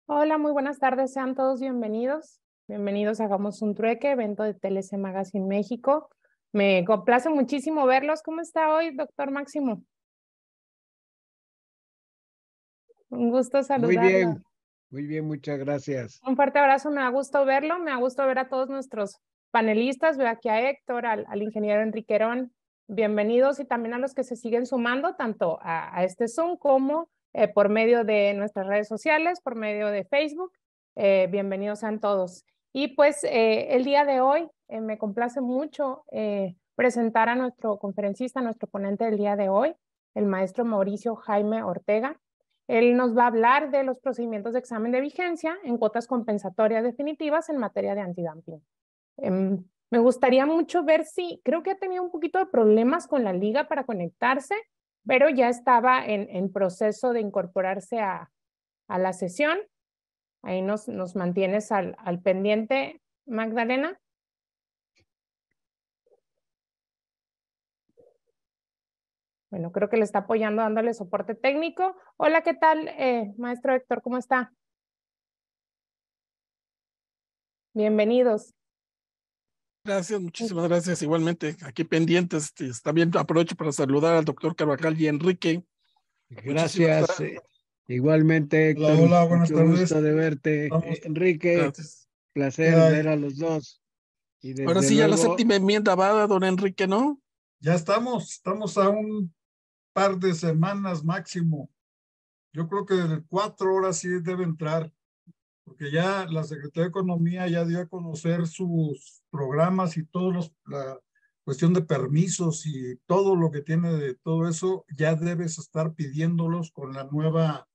Hola, muy buenas tardes, sean todos bienvenidos. Bienvenidos a Hagamos un Trueque, evento de TLC Magazine México. Me complace muchísimo verlos. ¿Cómo está hoy, doctor Máximo? Un gusto saludarlo. Muy bien, muchas gracias. Un fuerte abrazo, me da gusto verlo, me da gusto ver a todos nuestros panelistas. Veo aquí a Héctor, al ingeniero Enriquerón. Bienvenidos y también a los que se siguen sumando tanto a este Zoom como por medio de nuestras redes sociales, por medio de Facebook. Bienvenidos sean todos. Y pues el día de hoy me complace mucho presentar a nuestro conferencista, nuestro ponente del día de hoy, el maestro Mauricio Jaime Ortega. Él nos va a hablar de los procedimientos de examen de vigencia en cuotas compensatorias definitivas en materia de antidumping. Me gustaría mucho ver si, creo que ha tenido un poquito de problemas con la liga para conectarse, pero ya estaba en proceso de incorporarse a la sesión. Ahí nos mantienes al pendiente, Magdalena. Bueno, creo que le está apoyando dándole soporte técnico. Hola, ¿qué tal, maestro Héctor? ¿Cómo está? Bienvenidos. Gracias, muchísimas gracias. Igualmente, aquí pendientes. También aprovecho para saludar al doctor Carvajal y Enrique. Gracias. Igualmente, Hola, Héctor, hola, buenas mucho tardes. gusto de verte. Estamos, Enrique, Gracias. ¿qué placer hay? ver a los dos. Y Ahora desde sí, ya la luego, séptima enmienda va, don Enrique, ¿no? Ya estamos a un par de semanas máximo. Yo creo que de 4 horas sí debe entrar, porque ya la Secretaría de Economía ya dio a conocer sus programas y la cuestión de permisos y todo lo que tiene de todo eso, ya debes estar pidiéndolos con la nueva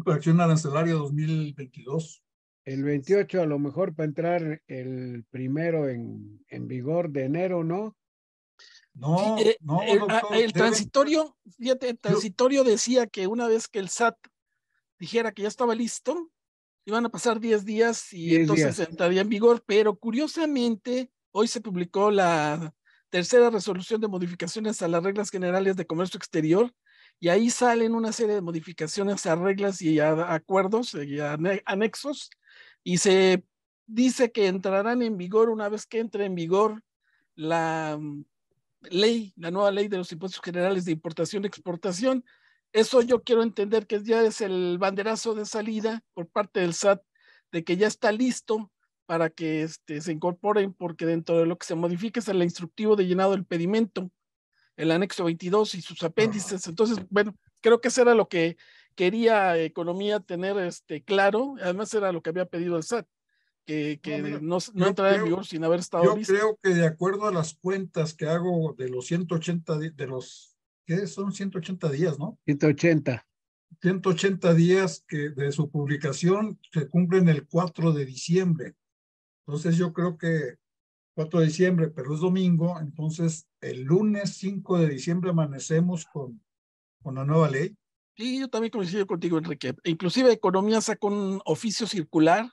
fracción arancelaria 2022. el 28 a lo mejor para entrar el primero en vigor de enero, ¿no? Sí, No, doctor, el transitorio, fíjate, el transitorio decía que una vez que el SAT dijera que ya estaba listo, iban a pasar 10 días y 10 entonces días. entraría en vigor, pero curiosamente hoy se publicó la tercera resolución de modificaciones a las reglas generales de comercio exterior y ahí salen una serie de modificaciones a reglas y a acuerdos y a anexos y se dice que entrarán en vigor una vez que entre en vigor la la nueva ley de los impuestos generales de importación y exportación. Eso yo quiero entender que ya es el banderazo de salida por parte del SAT de que ya está listo para que se incorporen, porque dentro de lo que se modifica es el instructivo de llenado del pedimento, el anexo 22 y sus apéndices. Entonces, bueno, creo que eso era lo que quería Economía tener claro. Además, era lo que había pedido el SAT, que mira, no entrara en vigor sin haber estado yo listo. creo que de acuerdo a las cuentas que hago de los 180, ¿qué son 180 días, no? 180. 180 días que de su publicación se cumplen el 4 de diciembre. Entonces yo creo que 4 de diciembre, pero es domingo, entonces el lunes 5 de diciembre amanecemos con la nueva ley. Sí, yo también coincido contigo, Enrique. Inclusive Economía sacó un oficio circular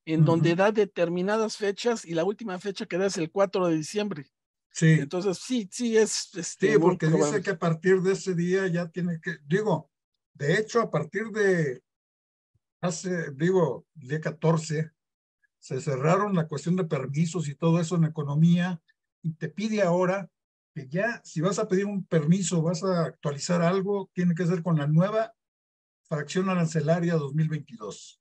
en donde da determinadas fechas y la última fecha que da es el 4 de diciembre. Sí, Entonces, sí es sí, muy porque dice probable. que a partir de ese día ya tiene que, digo, de hecho, a partir de el día 14, se cerraron la cuestión de permisos y todo eso en Economía y te pide ahora que ya, si vas a pedir un permiso, vas a actualizar algo, tiene que ser con la nueva fracción arancelaria 2022.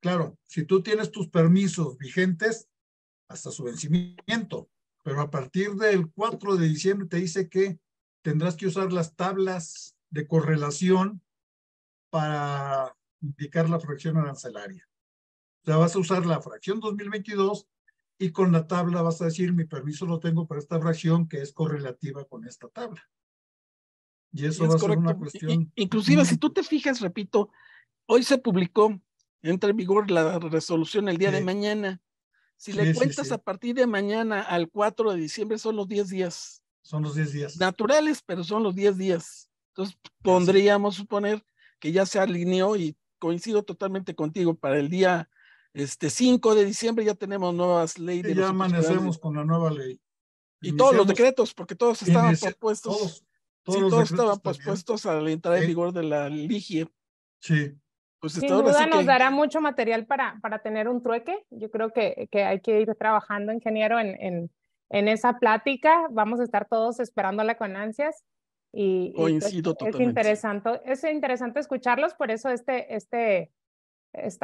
Claro, si tú tienes tus permisos vigentes hasta su vencimiento, pero a partir del 4 de diciembre te dice que tendrás que usar las tablas de correlación para indicar la fracción arancelaria. O sea, vas a usar la fracción 2022 y con la tabla vas a decir, mi permiso lo tengo para esta fracción que es correlativa con esta tabla. Y Y eso es va a ser una correcto. cuestión. Inclusive, si tú te fijas, repito, hoy se publicó, entra en vigor la resolución el día de Sí, mañana. Si le sí, sí, cuentas a sí. partir de mañana al 4 de diciembre, son los 10 días Son los 10 días. naturales, pero son los 10 días. Entonces, Así. podríamos suponer que ya se alineó y coincido totalmente contigo. Para el día 5 de diciembre ya tenemos nuevas leyes de Y ya los impuestos generales amanecemos con la nueva ley. y todos los Iniciamos, decretos, porque todos estaban pospuestos. todos Sí, los todos decretos estaban también. pospuestos a la entrada en vigor de la LIGIE. Sí, Pues Sin ahora duda sí nos que dará mucho material para tener un trueque. Yo creo que hay que ir trabajando, ingeniero, en esa plática. Vamos a estar todos esperándola con ansias. Y pues coincido totalmente. es interesante escucharlos, por eso esta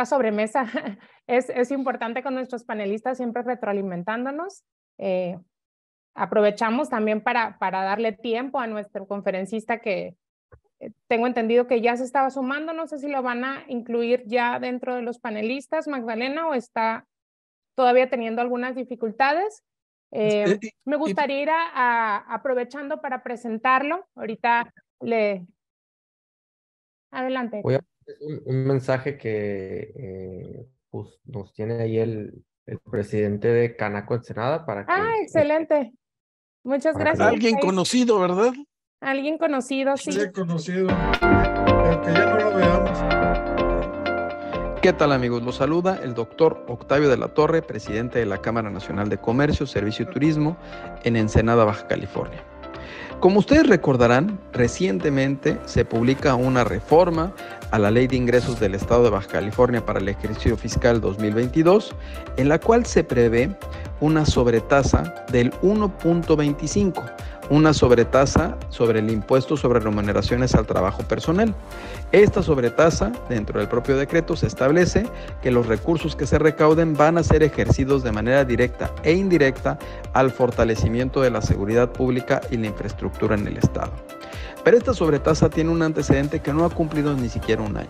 sobremesa es importante con nuestros panelistas, siempre retroalimentándonos. Aprovechamos también para darle tiempo a nuestro conferencista que tengo entendido que ya se estaba sumando, no sé si lo van a incluir ya dentro de los panelistas, Magdalena, o está todavía teniendo algunas dificultades. Me gustaría ir aprovechando para presentarlo. Ahorita adelante. Voy a un mensaje que pues, nos tiene ahí el presidente de Canaco Ensenada para que... Excelente. Muchas gracias. Alguien conocido, ¿verdad? Alguien conocido, sí. Sí, conocido. Que ya no lo veamos. ¿Qué tal, amigos? Los saluda el doctor Octavio de la Torre, presidente de la Cámara Nacional de Comercio, Servicio y Turismo en Ensenada, Baja California. Como ustedes recordarán, recientemente se publica una reforma a la Ley de Ingresos del Estado de Baja California para el ejercicio fiscal 2022, en la cual se prevé una sobretasa del 1.25, una sobretasa sobre el impuesto sobre remuneraciones al trabajo personal. Esta sobretasa, dentro del propio decreto, se establece que los recursos que se recauden van a ser ejercidos de manera directa e indirecta al fortalecimiento de la seguridad pública y la infraestructura en el Estado. Pero esta sobretasa tiene un antecedente que no ha cumplido ni siquiera un año.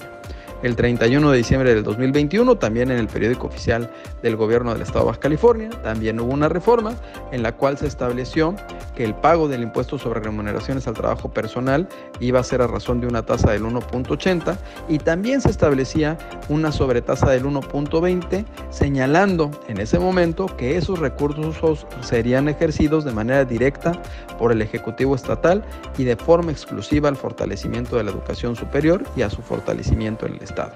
El 31 de diciembre del 2021, también en el periódico oficial del gobierno del Estado de Baja California, también hubo una reforma en la cual se estableció que el pago del impuesto sobre remuneraciones al trabajo personal iba a ser a razón de una tasa del 1.80 y también se establecía una sobretasa del 1.20, señalando en ese momento que esos recursos serían ejercidos de manera directa por el Ejecutivo Estatal y de forma exclusiva al fortalecimiento de la educación superior y a su fortalecimiento en el Estado.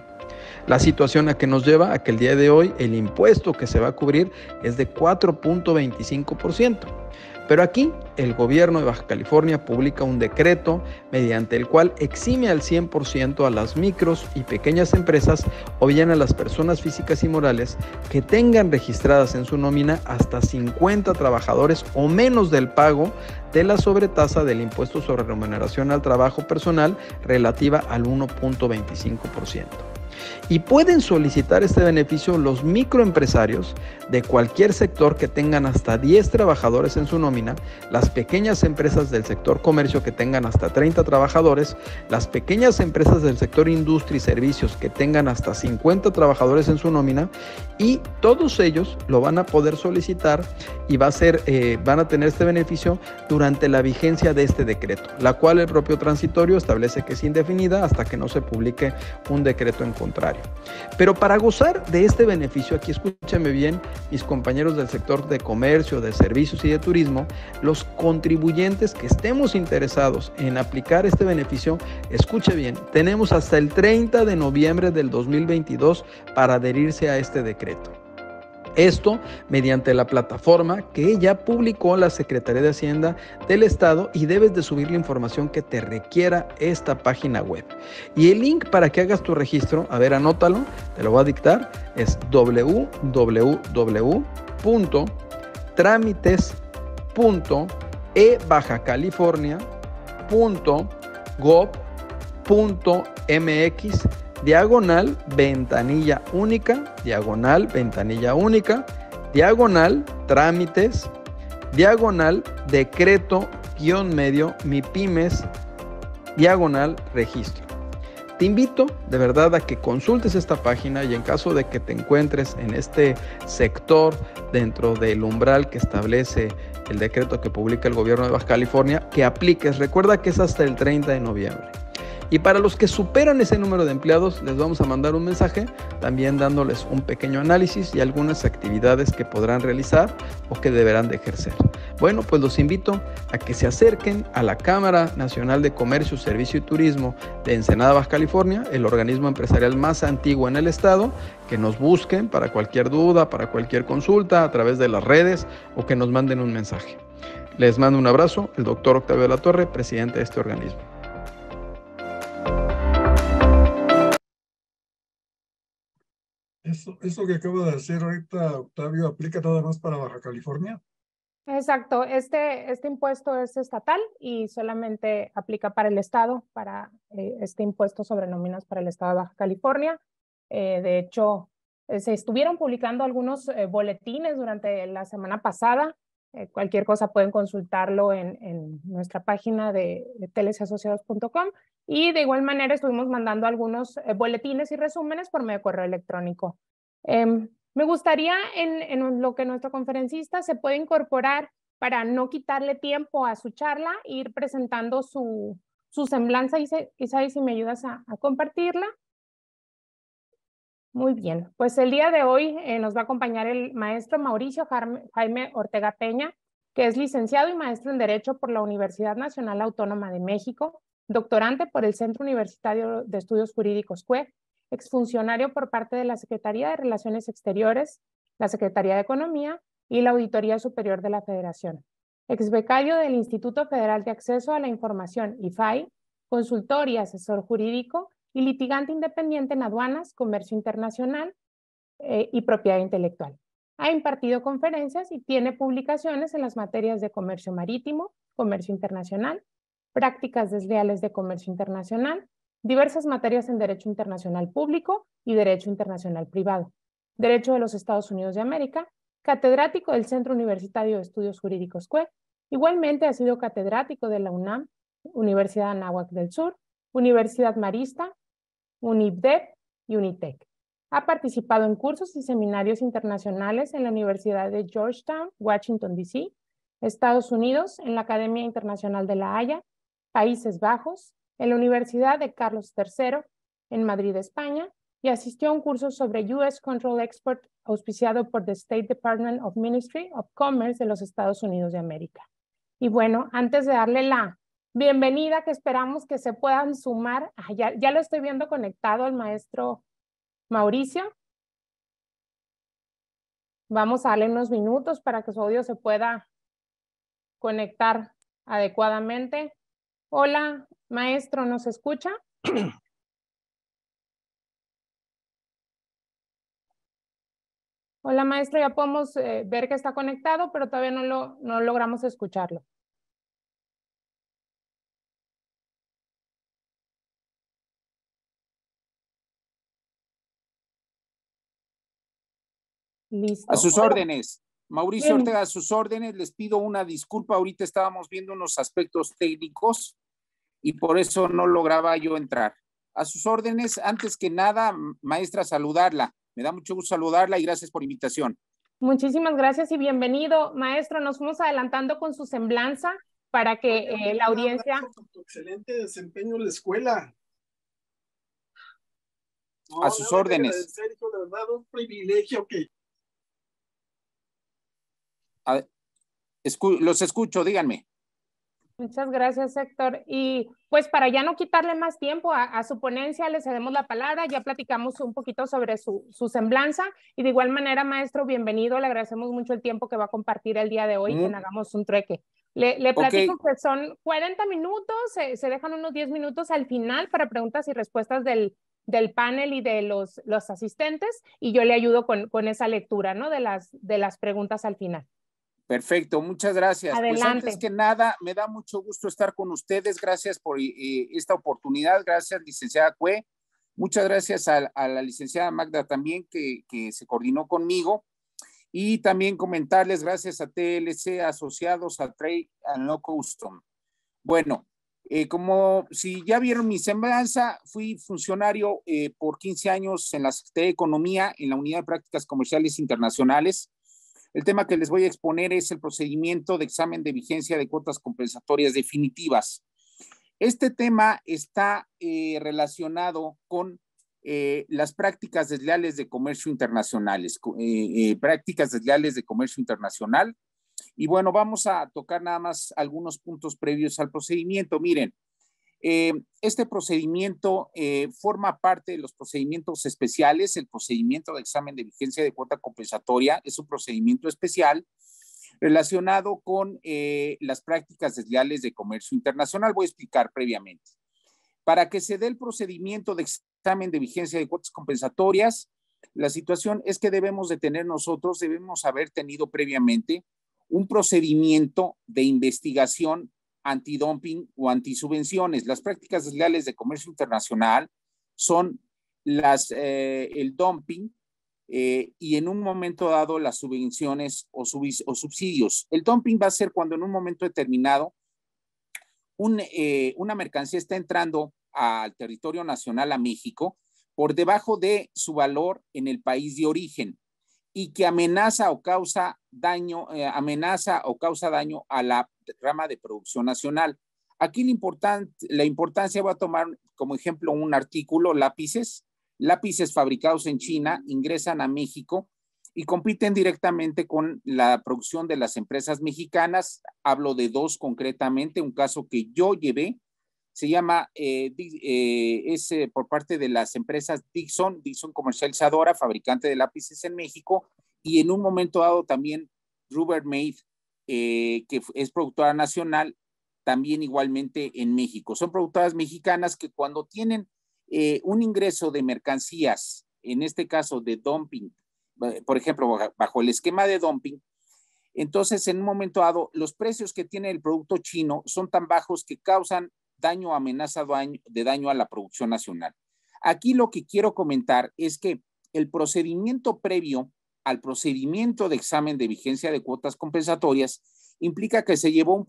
La situación a que nos lleva a que el día de hoy el impuesto que se va a cubrir es de 4.25%. Pero aquí el gobierno de Baja California publica un decreto mediante el cual exime al 100% a las micros y pequeñas empresas o bien a las personas físicas y morales que tengan registradas en su nómina hasta 50 trabajadores o menos del pago de la sobretasa del impuesto sobre remuneración al trabajo personal relativa al 1.25%. Y pueden solicitar este beneficio los microempresarios de cualquier sector que tengan hasta 10 trabajadores en su nómina, las pequeñas empresas del sector comercio que tengan hasta 30 trabajadores, las pequeñas empresas del sector industria y servicios que tengan hasta 50 trabajadores en su nómina, y todos ellos lo van a poder solicitar y van a tener este beneficio durante la vigencia de este decreto, la cual el propio transitorio establece que es indefinida hasta que no se publique un decreto en contrario. Pero para gozar de este beneficio, aquí escúchenme bien, mis compañeros del sector de comercio, de servicios y de turismo, los contribuyentes que estemos interesados en aplicar este beneficio, escuche bien, tenemos hasta el 30 de noviembre del 2022 para adherirse a este decreto. Esto mediante la plataforma que ya publicó la Secretaría de Hacienda del Estado, y debes de subir la información que te requiera esta página web. Y el link para que hagas tu registro, a ver, anótalo, te lo voy a dictar, es www.tramitespunto.ebajacalifornia.gov.mx /ventanilla única, trámites, decreto-medio, MIPYMES, registro. Te invito de verdad a que consultes esta página y en caso de que te encuentres en este sector dentro del umbral que establece el decreto que publica el gobierno de Baja California, que apliques. Recuerda que es hasta el 30 de noviembre. Y para los que superan ese número de empleados, les vamos a mandar un mensaje también dándoles un pequeño análisis y algunas actividades que podrán realizar o que deberán de ejercer. Bueno, pues los invito a que se acerquen a la Cámara Nacional de Comercio, Servicio y Turismo de Ensenada, Baja California, el organismo empresarial más antiguo en el estado, que nos busquen para cualquier duda, para cualquier consulta a través de las redes o que nos manden un mensaje. Les mando un abrazo, el doctor Octavio de la Torre, presidente de este organismo. Eso que acaba de hacer ahorita Octavio, ¿aplica nada más para Baja California? Exacto, este impuesto es estatal y solamente aplica para el estado, para este impuesto sobre nóminas para el estado de Baja California. De hecho, se estuvieron publicando algunos boletines durante la semana pasada. Cualquier cosa pueden consultarlo en nuestra página de telesassociados.com, y de igual manera estuvimos mandando algunos boletines y resúmenes por medio de correo electrónico. Me gustaría en lo que nuestro conferencista se puede incorporar para no quitarle tiempo a su charla, ir presentando su semblanza. Isaí, si me ayudas a compartirla. Muy bien, pues el día de hoy nos va a acompañar el maestro Mauricio Jaime Ortega Peña, que es licenciado y maestro en Derecho por la Universidad Nacional Autónoma de México, doctorante por el Centro Universitario de Estudios Jurídicos CUE, exfuncionario por parte de la Secretaría de Relaciones Exteriores, la Secretaría de Economía y la Auditoría Superior de la Federación, exbecario del Instituto Federal de Acceso a la Información, IFAI, consultor y asesor jurídico y litigante independiente en aduanas, comercio internacional y propiedad intelectual. Ha impartido conferencias y tiene publicaciones en las materias de comercio marítimo, comercio internacional, prácticas desleales de comercio internacional, diversas materias en Derecho Internacional Público y Derecho Internacional Privado, Derecho de los Estados Unidos de América, catedrático del Centro Universitario de Estudios Jurídicos CUE. Igualmente ha sido catedrático de la UNAM, Universidad Anáhuac del Sur, Universidad Marista, UNIVDEP y UNITEC. Ha participado en cursos y seminarios internacionales en la Universidad de Georgetown, Washington, D.C., Estados Unidos, en la Academia Internacional de La Haya, Países Bajos, en la Universidad de Carlos III, en Madrid, España, y asistió a un curso sobre U.S. Control Export auspiciado por the State Department of Ministry of Commerce de los Estados Unidos de América. Y bueno, antes de darle la bienvenida, que esperamos que se puedan sumar, ya lo estoy viendo conectado al maestro Mauricio. Vamos a darle unos minutos para que su audio se pueda conectar adecuadamente. Hola, maestro, ¿nos escucha? Hola, maestro, ya podemos ver que está conectado, pero todavía no logramos escucharlo. Listo. A sus Hola. órdenes. Mauricio Ortega, a sus órdenes. Les pido una disculpa. Ahorita estábamos viendo unos aspectos técnicos y por eso no lograba yo entrar. A sus órdenes, antes que nada, maestra, saludarla. Me da mucho gusto saludarla y gracias por la invitación. Muchísimas gracias y bienvenido, maestro. Nos fuimos adelantando con su semblanza para que la audiencia... Por tu excelente desempeño en la escuela. No, a sus órdenes. Sergio, de verdad, un privilegio que... Los escucho, díganme. Muchas gracias, Héctor. Y pues para ya no quitarle más tiempo a su ponencia, le cedemos la palabra. Ya platicamos un poquito sobre su semblanza y de igual manera, maestro, bienvenido. Le agradecemos mucho el tiempo que va a compartir el día de hoy en Hagamos un Trueque. Le platico que son 40 minutos, se dejan unos 10 minutos al final para preguntas y respuestas del panel y de los asistentes, y yo le ayudo con esa lectura, ¿no? de las preguntas al final. Perfecto, muchas gracias. Adelante. Pues antes que nada, me da mucho gusto estar con ustedes. Gracias por esta oportunidad. Gracias, licenciada Cue. Muchas gracias a la licenciada Magda también, que se coordinó conmigo. Y también comentarles gracias a TLC Asociados, a Trade and Law Custom. Bueno, como si ya vieron mi semblanza, fui funcionario por 15 años en la Secretaría de Economía, en la Unidad de Prácticas Comerciales Internacionales. El tema que les voy a exponer es el procedimiento de examen de vigencia de cuotas compensatorias definitivas. Este tema está relacionado con las prácticas desleales de comercio internacionales, prácticas desleales de comercio internacional. Y bueno, vamos a tocar nada más algunos puntos previos al procedimiento. Miren, este procedimiento forma parte de los procedimientos especiales. El procedimiento de examen de vigencia de cuota compensatoria es un procedimiento especial relacionado con las prácticas desleales de comercio internacional. Voy a explicar previamente. Para que se dé el procedimiento de examen de vigencia de cuotas compensatorias, La situación es que debemos haber tenido previamente un procedimiento de investigación antidumping o antisubvenciones. Las prácticas desleales de comercio internacional son el dumping y en un momento dado las subvenciones o subsidios. El dumping va a ser cuando en un momento determinado una mercancía está entrando al territorio nacional, a México, por debajo de su valor en el país de origen y que amenaza o causa daño a la rama de producción nacional. Aquí la importancia, voy a tomar como ejemplo un artículo, lápices fabricados en China ingresan a México y compiten directamente con la producción de las empresas mexicanas. Hablo de dos concretamente, un caso que yo llevé, se llama, por parte de las empresas Dixon Comercializadora, fabricante de lápices en México, y en un momento dado también Rubbermaid, que es productora nacional, también igualmente en México. Son productoras mexicanas que cuando tienen un ingreso de mercancías, en este caso de dumping, por ejemplo, bajo el esquema de dumping, entonces en un momento dado los precios que tiene el producto chino son tan bajos que causan daño, amenaza de daño a la producción nacional. Aquí lo que quiero comentar es que el procedimiento previo al procedimiento de examen de vigencia de cuotas compensatorias implica que se llevó un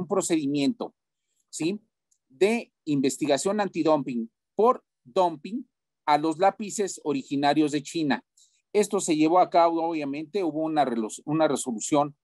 procedimiento, ¿sí?, de investigación antidumping por dumping a los lápices originarios de China. Esto se llevó a cabo, obviamente, hubo una resolución,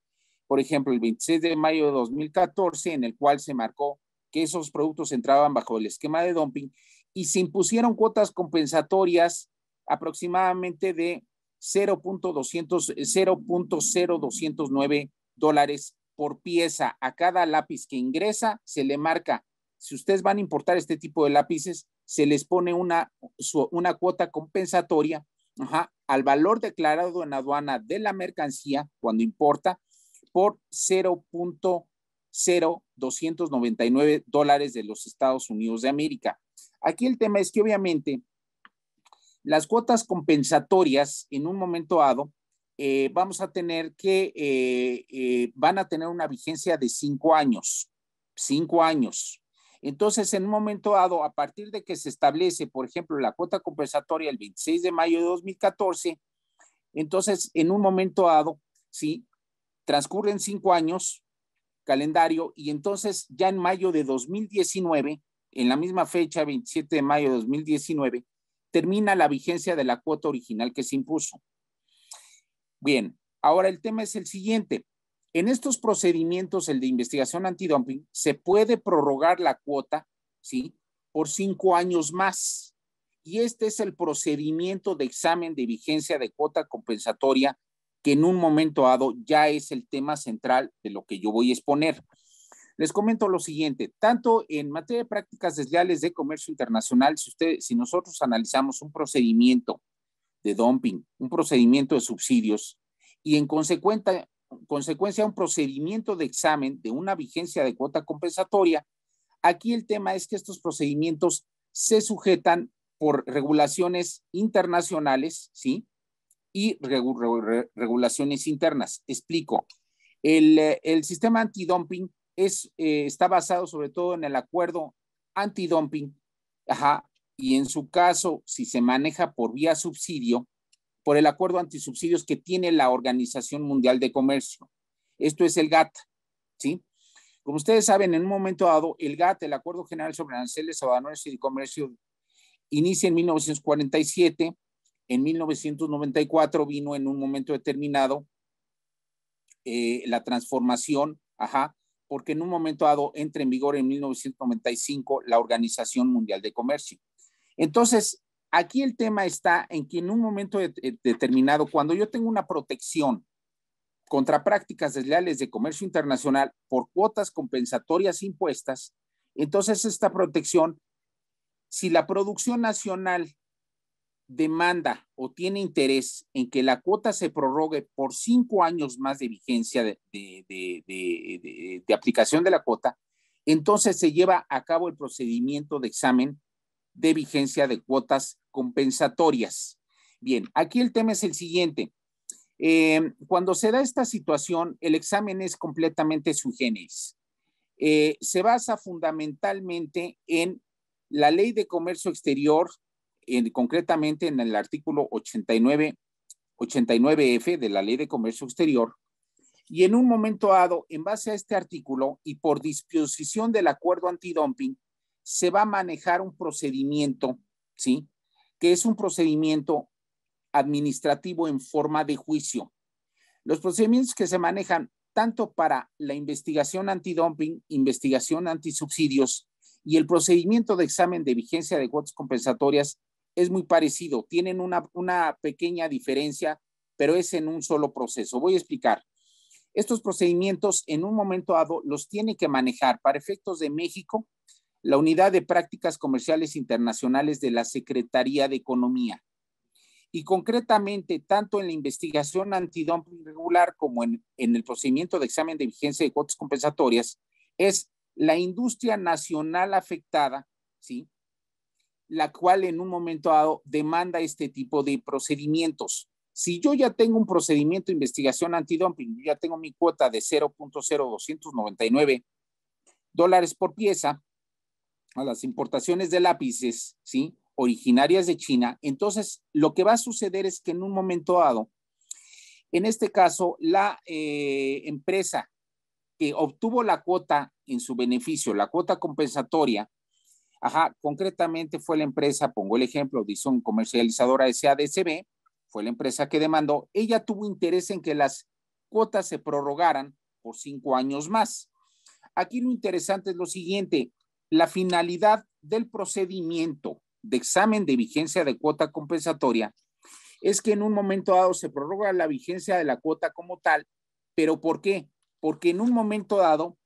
por ejemplo, el 26 de mayo de 2014, en el cual se marcó que esos productos entraban bajo el esquema de dumping y se impusieron cuotas compensatorias aproximadamente de $0.0209 por pieza. A cada lápiz que ingresa se le marca, si ustedes van a importar este tipo de lápices, se les pone una cuota compensatoria al valor declarado en aduana de la mercancía cuando importa por $0.0299 de los Estados Unidos de América. Aquí el tema es que obviamente las cuotas compensatorias en un momento dado vamos a tener que van a tener una vigencia de 5 años. 5 años. Entonces, en un momento dado, a partir de que se establece, por ejemplo, la cuota compensatoria el 26 de mayo de 2014, entonces, en un momento dado, sí, transcurren 5 años calendario y entonces ya en mayo de 2019, en la misma fecha, 27 de mayo de 2019, termina la vigencia de la cuota original que se impuso. Bien, ahora el tema es el siguiente. En estos procedimientos, el de investigación antidumping, se puede prorrogar la cuota, ¿sí?, por 5 años más. Y este es el procedimiento de examen de vigencia de cuota compensatoria que en un momento dado ya es el tema central de lo que yo voy a exponer. Les comento lo siguiente, tanto en materia de prácticas desleales de comercio internacional, si nosotros analizamos un procedimiento de dumping, un procedimiento de subsidios y en consecuencia un procedimiento de examen de una vigencia de cuota compensatoria, aquí el tema es que estos procedimientos se sujetan por regulaciones internacionales, ¿sí?, y regulaciones internas. Explico. El sistema antidumping está basado sobre todo en el acuerdo antidumping, y en su caso, si se maneja por vía subsidio, por el acuerdo antisubsidios que tiene la Organización Mundial de Comercio. Esto es el GATT, ¿sí? Como ustedes saben, en un momento dado, el GATT, el Acuerdo General sobre Aranceles, Aduaneros y de Comercio, inicia en 1947. En 1994 vino en un momento determinado la transformación, porque en un momento dado entra en vigor en 1995 la Organización Mundial de Comercio. Entonces, aquí el tema está en que en un momento determinado, cuando yo tengo una protección contra prácticas desleales de comercio internacional por cuotas compensatorias impuestas, entonces esta protección, si la producción nacional demanda o tiene interés en que la cuota se prorrogue por 5 años más de vigencia de aplicación de la cuota, entonces se lleva a cabo el procedimiento de examen de vigencia de cuotas compensatorias. Bien, aquí el tema es el siguiente. Cuando se da esta situación, el examen es completamente sui generis. Se basa fundamentalmente en la Ley de Comercio Exterior, concretamente en el artículo 89F de la Ley de Comercio Exterior, y en un momento dado, en base a este artículo y por disposición del acuerdo antidumping, se va a manejar un procedimiento, ¿sí? Que es un procedimiento administrativo en forma de juicio. Los procedimientos que se manejan tanto para la investigación antidumping, investigación antisubsidios y el procedimiento de examen de vigencia de cuotas compensatorias es muy parecido. Tienen una pequeña diferencia, pero es en un solo proceso. Voy a explicar. Estos procedimientos en un momento dado los tiene que manejar para efectos de México la Unidad de Prácticas Comerciales Internacionales de la Secretaría de Economía. Y concretamente, tanto en la investigación antidumping regular como en el procedimiento de examen de vigencia de cuotas compensatorias, es la industria nacional afectada, ¿sí? La cual en un momento dado demanda este tipo de procedimientos. Si yo ya tengo un procedimiento de investigación antidumping, yo ya tengo mi cuota de $0.0299 por pieza a las importaciones de lápices, ¿sí? Originarias de China, entonces lo que va a suceder es que en un momento dado, en este caso, la empresa que obtuvo la cuota en su beneficio, la cuota compensatoria, concretamente fue la empresa, pongo el ejemplo, Dizon Comercializadora SADCB, fue la empresa que demandó, ella tuvo interés en que las cuotas se prorrogaran por 5 años más. Aquí lo interesante es lo siguiente, la finalidad del procedimiento de examen de vigencia de cuota compensatoria es que en un momento dado se prorroga la vigencia de la cuota como tal, pero ¿por qué? Porque en un momento dado,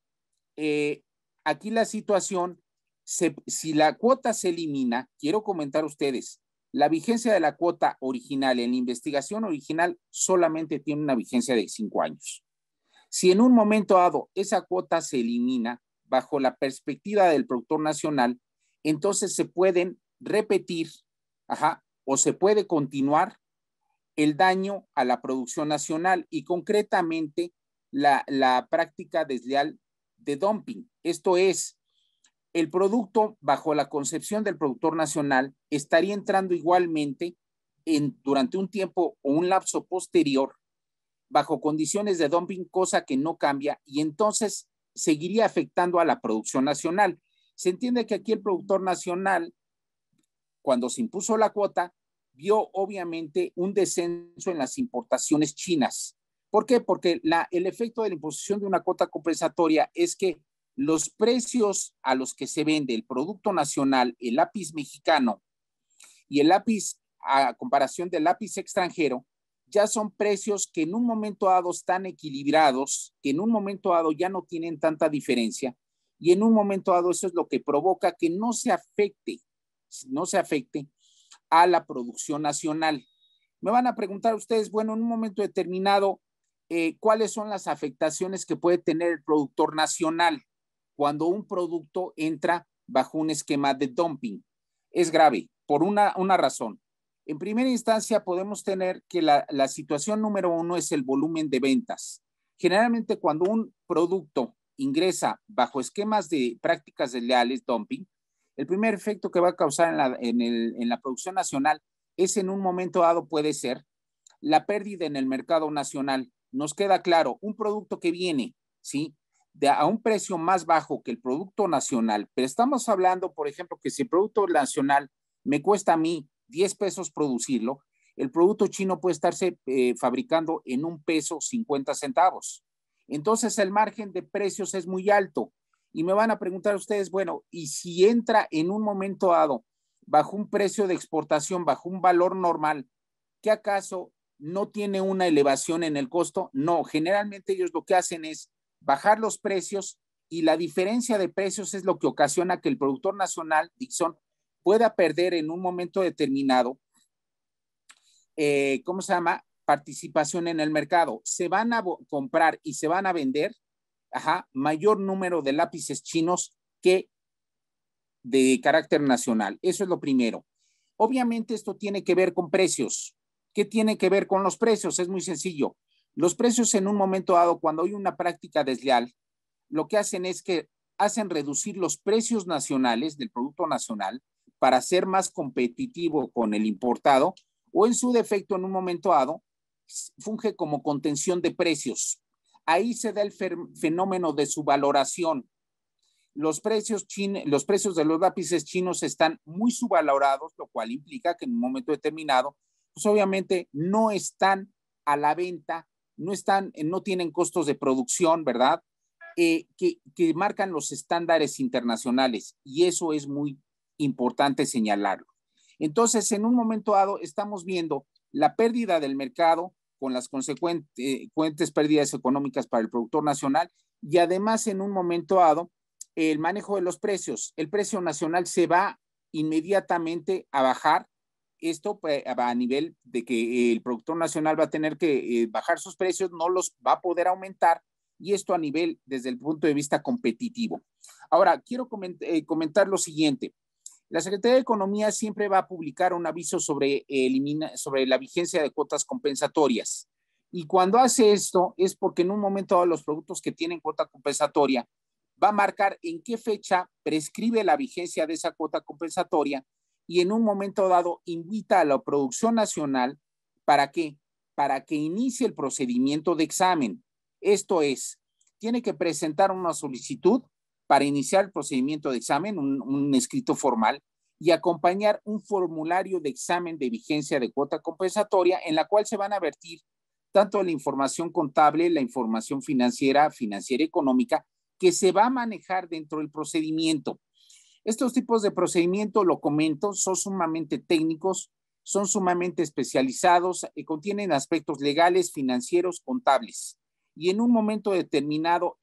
aquí la situación, si la cuota se elimina, quiero comentar a ustedes, la vigencia de la cuota original en la investigación original solamente tiene una vigencia de 5 años. Si en un momento dado esa cuota se elimina bajo la perspectiva del productor nacional, entonces se pueden repetir, o se puede continuar el daño a la producción nacional y concretamente la práctica desleal de dumping. Esto es, el producto bajo la concepción del productor nacional estaría entrando igualmente durante un tiempo o un lapso posterior bajo condiciones de dumping, cosa que no cambia y entonces seguiría afectando a la producción nacional. Se entiende que aquí el productor nacional, cuando se impuso la cuota, vio obviamente un descenso en las importaciones chinas. ¿Por qué? Porque el efecto de la imposición de una cuota compensatoria es que los precios a los que se vende el producto nacional, el lápiz mexicano y el lápiz a comparación del lápiz extranjero, ya son precios que en un momento dado están equilibrados, que en un momento dado ya no tienen tanta diferencia y en un momento dado eso es lo que provoca que no se afecte a la producción nacional. Me van a preguntar ustedes, bueno, en un momento determinado, ¿cuáles son las afectaciones que puede tener el productor nacional cuando un producto entra bajo un esquema de dumping? Es grave por una razón. En primera instancia, podemos tener que la situación número 1 es el volumen de ventas. Generalmente, cuando un producto ingresa bajo esquemas de prácticas desleales, dumping, el primer efecto que va a causar en la producción nacional es en un momento dado puede ser la pérdida en el mercado nacional. Nos queda claro, un producto que viene, ¿sí?, a un precio más bajo que el producto nacional, pero estamos hablando, por ejemplo, que si el producto nacional me cuesta a mí 10 pesos producirlo, el producto chino puede estarse fabricando en $1.50. Entonces el margen de precios es muy alto. Y me van a preguntar ustedes, bueno, ¿y si entra en un momento dado bajo un precio de exportación, bajo un valor normal, ¿qué acaso no tiene una elevación en el costo? No, generalmente ellos lo que hacen es bajar los precios y la diferencia de precios es lo que ocasiona que el productor nacional, Dixon, pueda perder en un momento determinado, participación en el mercado. Se van a comprar y se van a vender mayor número de lápices chinos que de carácter nacional. Eso es lo primero. Obviamente esto tiene que ver con precios. ¿Qué tiene que ver con los precios? Es muy sencillo. Los precios en un momento dado, cuando hay una práctica desleal, lo que hacen es que hacen reducir los precios nacionales del producto nacional para ser más competitivo con el importado, o en su defecto, en un momento dado, funge como contención de precios. Ahí se da el fenómeno de su valoración. Los precios de los lápices chinos están muy subvalorados, lo cual implica que en un momento determinado, pues obviamente no están a la venta, no tienen costos de producción, ¿verdad? Que marcan los estándares internacionales, y eso es muy importante señalarlo. Entonces, en un momento dado, estamos viendo la pérdida del mercado con las consecuentes pérdidas económicas para el productor nacional, y además en un momento dado, el manejo de los precios. El precio nacional se va inmediatamente a bajar. Esto a nivel de que el productor nacional va a tener que bajar sus precios, no los va a poder aumentar, y esto a nivel desde el punto de vista competitivo. Ahora, quiero comentar lo siguiente. La Secretaría de Economía siempre va a publicar un aviso sobre la vigencia de cuotas compensatorias. Y cuando hace esto es porque en un momento dado los productos que tienen cuota compensatoria va a marcar en qué fecha prescribe la vigencia de esa cuota compensatoria, y en un momento dado invita a la producción nacional ¿para qué? Para que inicie el procedimiento de examen. Esto es, tiene que presentar una solicitud para iniciar el procedimiento de examen, un escrito formal, y acompañar un formulario de examen de vigencia de cuota compensatoria, en la cual se van a vertir tanto la información contable, la información financiera económica, que se va a manejar dentro del procedimiento. Estos tipos de procedimiento, lo comento, son sumamente técnicos, son sumamente especializados, contienen aspectos legales, financieros, contables, y en un momento determinado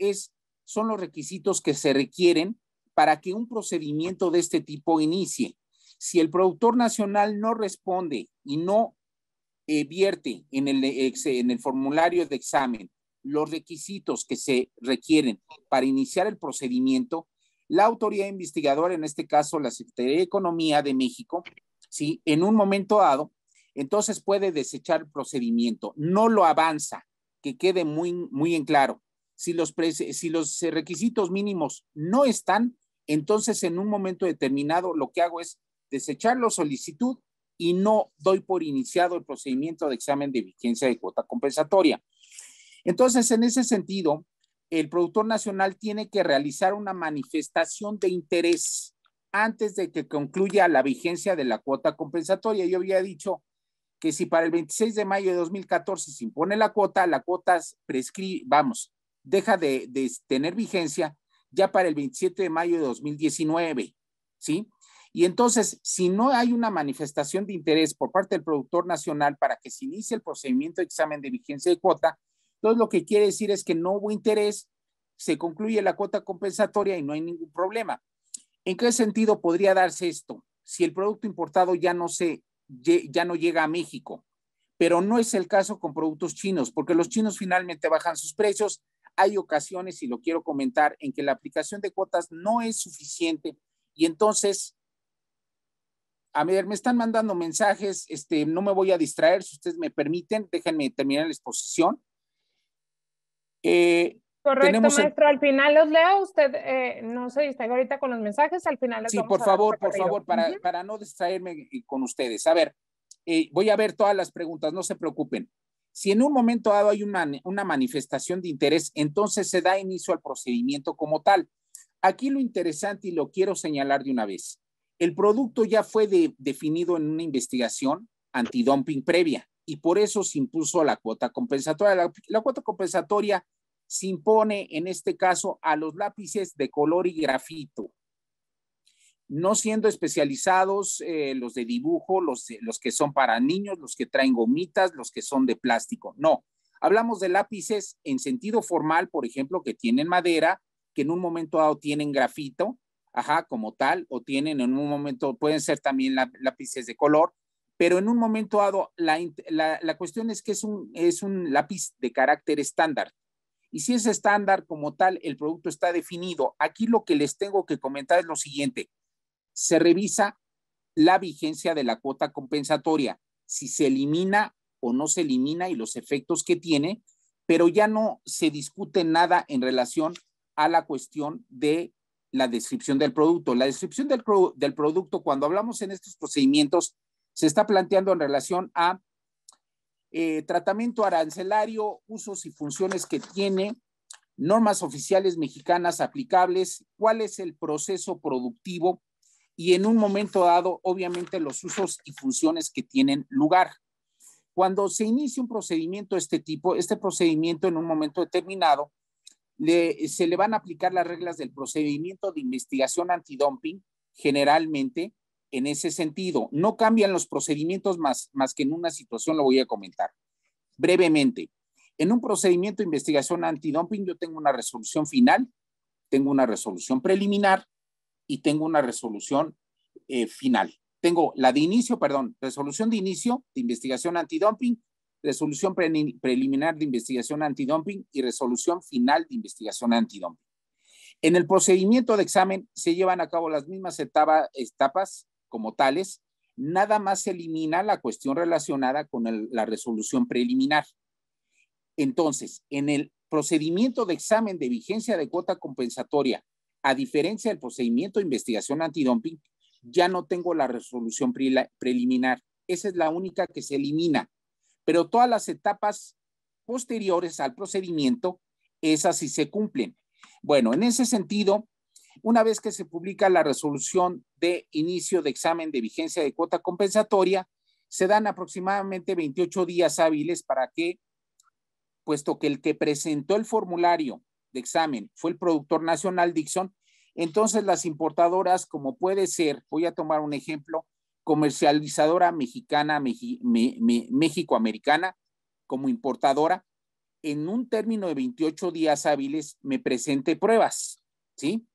son los requisitos que se requieren para que un procedimiento de este tipo inicie. Si el productor nacional no responde y no vierte en el formulario de examen los requisitos que se requieren para iniciar el procedimiento, la autoridad investigadora, en este caso la Secretaría de Economía de México, ¿sí? En un momento dado, entonces puede desechar el procedimiento, no lo avanza, que quede muy, muy en claro. Si los requisitos mínimos no están, entonces en un momento determinado lo que hago es desechar la solicitud y no doy por iniciado el procedimiento de examen de vigencia de cuota compensatoria. Entonces, en ese sentido, el productor nacional tiene que realizar una manifestación de interés antes de que concluya la vigencia de la cuota compensatoria. Yo había dicho que si para el 26 de mayo de 2014 se impone la cuota deja de tener vigencia ya para el 27 de mayo de 2019, ¿sí? Y entonces, si no hay una manifestación de interés por parte del productor nacional para que se inicie el procedimiento de examen de vigencia de cuota, entonces lo que quiere decir es que no hubo interés, se concluye la cuota compensatoria y no hay ningún problema. ¿En qué sentido podría darse esto? Si el producto importado ya no llega a México, pero no es el caso con productos chinos, porque los chinos finalmente bajan sus precios. Hay ocasiones, y lo quiero comentar, en que la aplicación de cuotas no es suficiente, y entonces, a ver, me están mandando mensajes, no me voy a distraer, si ustedes me permiten, déjenme terminar la exposición. Correcto, maestro. Al final los leo. Usted no se distraiga ahorita con los mensajes. Al final les vamos a dar un recorrido. Por favor, para no distraerme con ustedes. A ver, voy a ver todas las preguntas, no se preocupen. Si en un momento dado hay una manifestación de interés, entonces se da inicio al procedimiento como tal. Aquí lo interesante, y lo quiero señalar de una vez, el producto ya fue definido en una investigación antidumping previa, y por eso se impuso la cuota compensatoria. La cuota compensatoria se impone en este caso a los lápices de color y grafito, no siendo especializados los de dibujo, los que son para niños, los que traen gomitas, los que son de plástico. No, hablamos de lápices en sentido formal, por ejemplo, que tienen madera, que en un momento dado tienen grafito, como tal, o tienen en un momento, pueden ser también lápices de color, pero en un momento dado, la cuestión es que es un lápiz de carácter estándar. Y si es estándar como tal, el producto está definido. Aquí lo que les tengo que comentar es lo siguiente. Se revisa la vigencia de la cuota compensatoria. Si se elimina o no se elimina y los efectos que tiene, pero ya no se discute nada en relación a la cuestión de la descripción del producto. La descripción del producto, cuando hablamos en estos procedimientos, se está planteando en relación a tratamiento arancelario, usos y funciones que tiene, normas oficiales mexicanas aplicables, cuál es el proceso productivo y en un momento dado, obviamente, los usos y funciones que tienen lugar. Cuando se inicia un procedimiento de este tipo, este procedimiento en un momento determinado, se le van a aplicar las reglas del procedimiento de investigación antidumping, generalmente en ese sentido. No cambian los procedimientos más que en una situación, lo voy a comentar brevemente. En un procedimiento de investigación antidumping yo tengo una resolución final, tengo una resolución preliminar y tengo una resolución final. Tengo la de inicio, resolución de inicio de investigación antidumping, resolución preliminar de investigación antidumping y resolución final de investigación antidumping. En el procedimiento de examen se llevan a cabo las mismas etapas como tales, nada más se elimina la cuestión relacionada con la resolución preliminar. Entonces, en el procedimiento de examen de vigencia de cuota compensatoria, a diferencia del procedimiento de investigación antidumping, ya no tengo la resolución preliminar. Esa es la única que se elimina. Pero todas las etapas posteriores al procedimiento, esas sí se cumplen. Bueno, en ese sentido, una vez que se publica la resolución de inicio de examen de vigencia de cuota compensatoria, se dan aproximadamente 28 días hábiles para que, puesto que el que presentó el formulario de examen fue el productor nacional Dixon, entonces las importadoras, como puede ser, voy a tomar un ejemplo, comercializadora mexicana, México-americana, como importadora, en un término de 28 días hábiles me presente pruebas, ¿sí?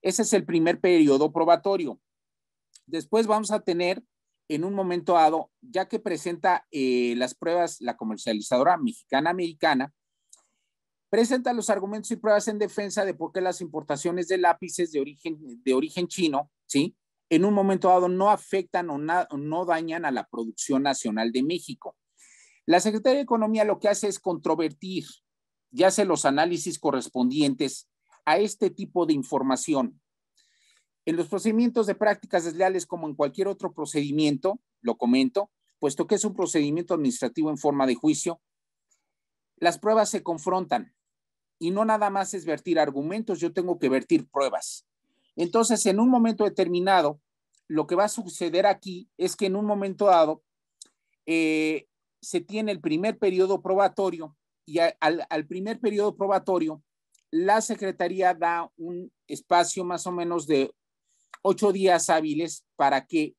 Ese es el primer periodo probatorio. Después vamos a tener, en un momento dado, ya que presenta las pruebas la comercializadora mexicana-americana, presenta los argumentos y pruebas en defensa de por qué las importaciones de lápices de origen chino, ¿sí?, en un momento dado no afectan o no dañan a la producción nacional de México. La Secretaría de Economía lo que hace es controvertir y hace los análisis correspondientes a este tipo de información. En los procedimientos de prácticas desleales, como en cualquier otro procedimiento, lo comento, puesto que es un procedimiento administrativo en forma de juicio, las pruebas se confrontan y no nada más es vertir argumentos, yo tengo que vertir pruebas. Entonces, en un momento determinado, lo que va a suceder aquí es que en un momento dado se tiene el primer periodo probatorio y al primer periodo probatorio la Secretaría da un espacio más o menos de 8 días hábiles para que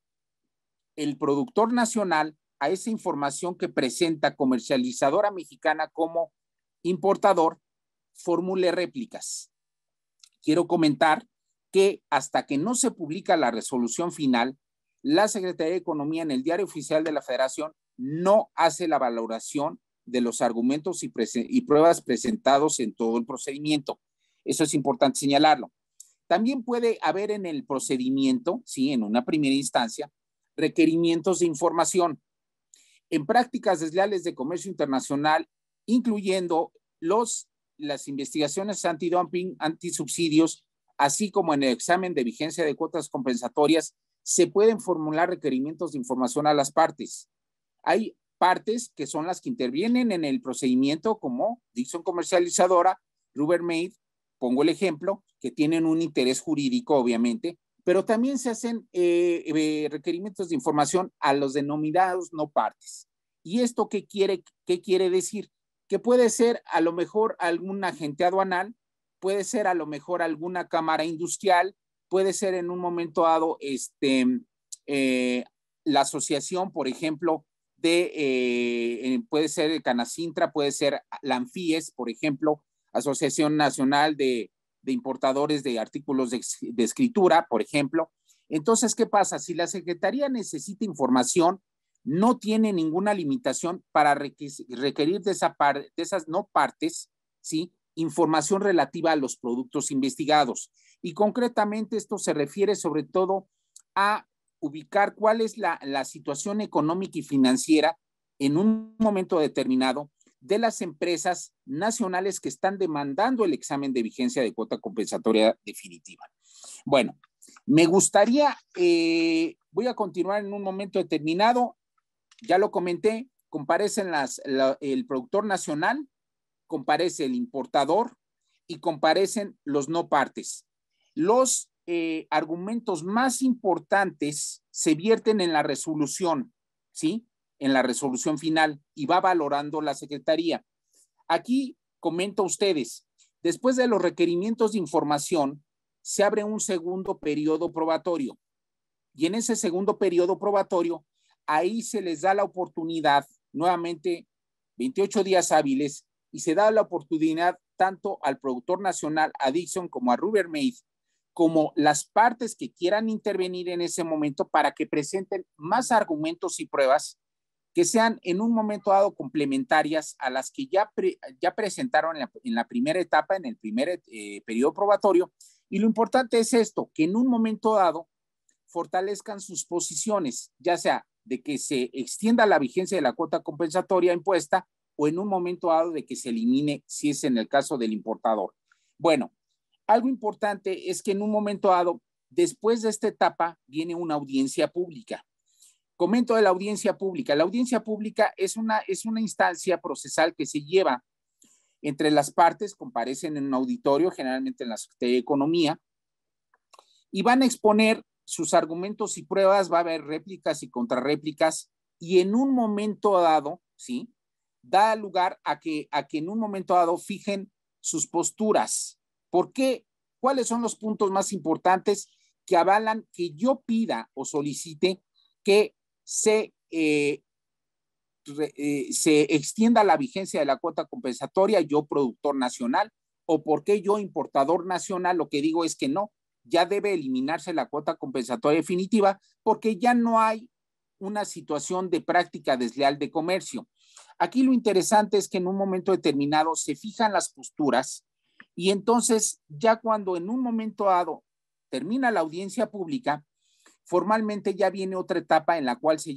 el productor nacional a esa información que presenta comercializadora mexicana como importador formule réplicas. Quiero comentar que hasta que no se publica la resolución final, la Secretaría de Economía en el Diario Oficial de la Federación no hace la valoración de los argumentos y pruebas presentados en todo el procedimiento. Eso es importante señalarlo. También puede haber en el procedimiento, sí, en una primera instancia, requerimientos de información. En prácticas desleales de comercio internacional, incluyendo las investigaciones antidumping, antisubsidios, así como en el examen de vigencia de cuotas compensatorias, se pueden formular requerimientos de información a las partes. Hay partes que son las que intervienen en el procedimiento, como Dixon Comercializadora, Rubbermaid, pongo el ejemplo, que tienen un interés jurídico, obviamente, pero también se hacen requerimientos de información a los denominados no partes. ¿Y esto qué quiere decir? Que puede ser a lo mejor algún agente aduanal, puede ser a lo mejor alguna cámara industrial, puede ser en un momento dado la asociación, por ejemplo, puede ser Canacintra, puede ser la ANFIES, por ejemplo, Asociación Nacional de Importadores de Artículos de Escritura, por ejemplo. Entonces, ¿qué pasa? Si la Secretaría necesita información, no tiene ninguna limitación para requerir de esas no partes, ¿sí?, información relativa a los productos investigados. Y concretamente esto se refiere sobre todo a ubicar cuál es la situación económica y financiera en un momento determinado de las empresas nacionales que están demandando el examen de vigencia de cuota compensatoria definitiva. Bueno, me gustaría, voy a continuar en un momento determinado, ya lo comenté, comparecen el productor nacional, comparece el importador y comparecen los no partes. Los argumentos más importantes se vierten en la resolución, ¿sí? En la resolución final y va valorando la Secretaría. Aquí comento a ustedes, después de los requerimientos de información, se abre un segundo periodo probatorio y en ese segundo periodo probatorio, ahí se les da la oportunidad, nuevamente 28 días hábiles, y se da la oportunidad tanto al productor nacional, a Dixon, como a Rubbermaid, como las partes que quieran intervenir en ese momento para que presenten más argumentos y pruebas que sean en un momento dado complementarias a las que ya presentaron en la primera etapa, en el primer periodo probatorio. Y lo importante es esto, que en un momento dado fortalezcan sus posiciones, ya sea de que se extienda la vigencia de la cuota compensatoria impuesta o en un momento dado de que se elimine si es en el caso del importador. Bueno, algo importante es que en un momento dado, después de esta etapa, viene una audiencia pública. Comento de la audiencia pública. La audiencia pública es una instancia procesal que se lleva entre las partes, comparecen en un auditorio, generalmente en la Secretaría de Economía, y van a exponer sus argumentos y pruebas, va a haber réplicas y contrarréplicas, y en un momento dado, ¿sí?, da lugar a que en un momento dado fijen sus posturas. ¿Por qué? ¿Cuáles son los puntos más importantes que avalan que yo pida o solicite que se extienda la vigencia de la cuota compensatoria, yo productor nacional, o por qué yo importador nacional? Lo que digo es que no, ya debe eliminarse la cuota compensatoria definitiva porque ya no hay una situación de práctica desleal de comercio. Aquí lo interesante es que en un momento determinado se fijan las posturas y entonces ya cuando en un momento dado termina la audiencia pública, formalmente ya viene otra etapa en la cual se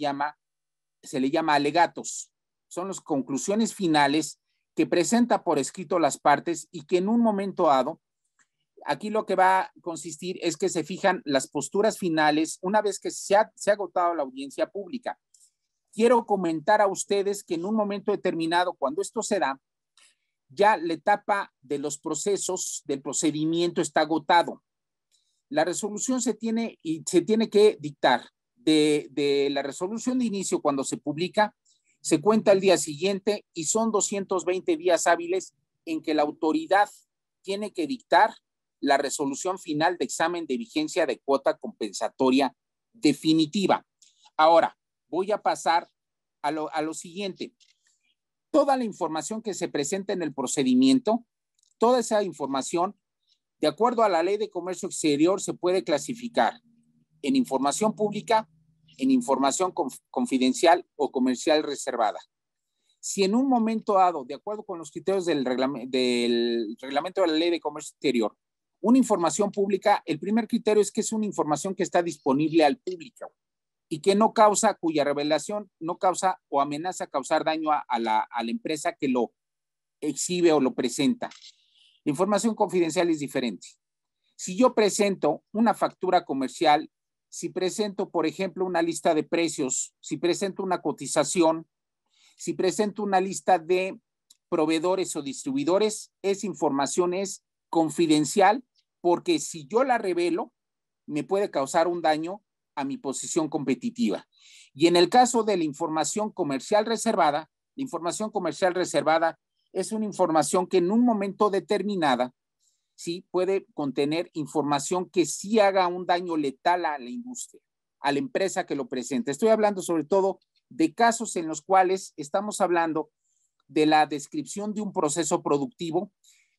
le llama alegatos. Son las conclusiones finales que presenta por escrito las partes y que en un momento dado, aquí lo que va a consistir es que se fijan las posturas finales una vez que se ha agotado la audiencia pública. Quiero comentar a ustedes que en un momento determinado, cuando esto se da, ya la etapa de los procesos, del procedimiento está agotado. La resolución se tiene que dictar. De la resolución de inicio, cuando se publica, se cuenta el día siguiente y son 220 días hábiles en que la autoridad tiene que dictar la resolución final de examen de vigencia de cuota compensatoria definitiva. Ahora, voy a pasar a lo siguiente. Toda la información que se presenta en el procedimiento, toda esa información, de acuerdo a la Ley de Comercio Exterior, se puede clasificar en información pública, en información confidencial o comercial reservada. Si en un momento dado, de acuerdo con los criterios del reglamento de la Ley de Comercio Exterior, una información pública, el primer criterio es que es una información que está disponible al público y que no causa, cuya revelación no causa o amenaza causar daño a la empresa que lo exhibe o lo presenta. La información confidencial es diferente. Si yo presento una factura comercial, si presento, por ejemplo, una lista de precios, si presento una cotización, si presento una lista de proveedores o distribuidores, esa información es confidencial porque si yo la revelo, me puede causar un daño a mi posición competitiva. Y en el caso de la información comercial reservada, la información comercial reservada es una información que en un momento determinada sí puede contener información que sí haga un daño letal a la industria, a la empresa que lo presenta. Estoy hablando sobre todo de casos en los cuales estamos hablando de la descripción de un proceso productivo,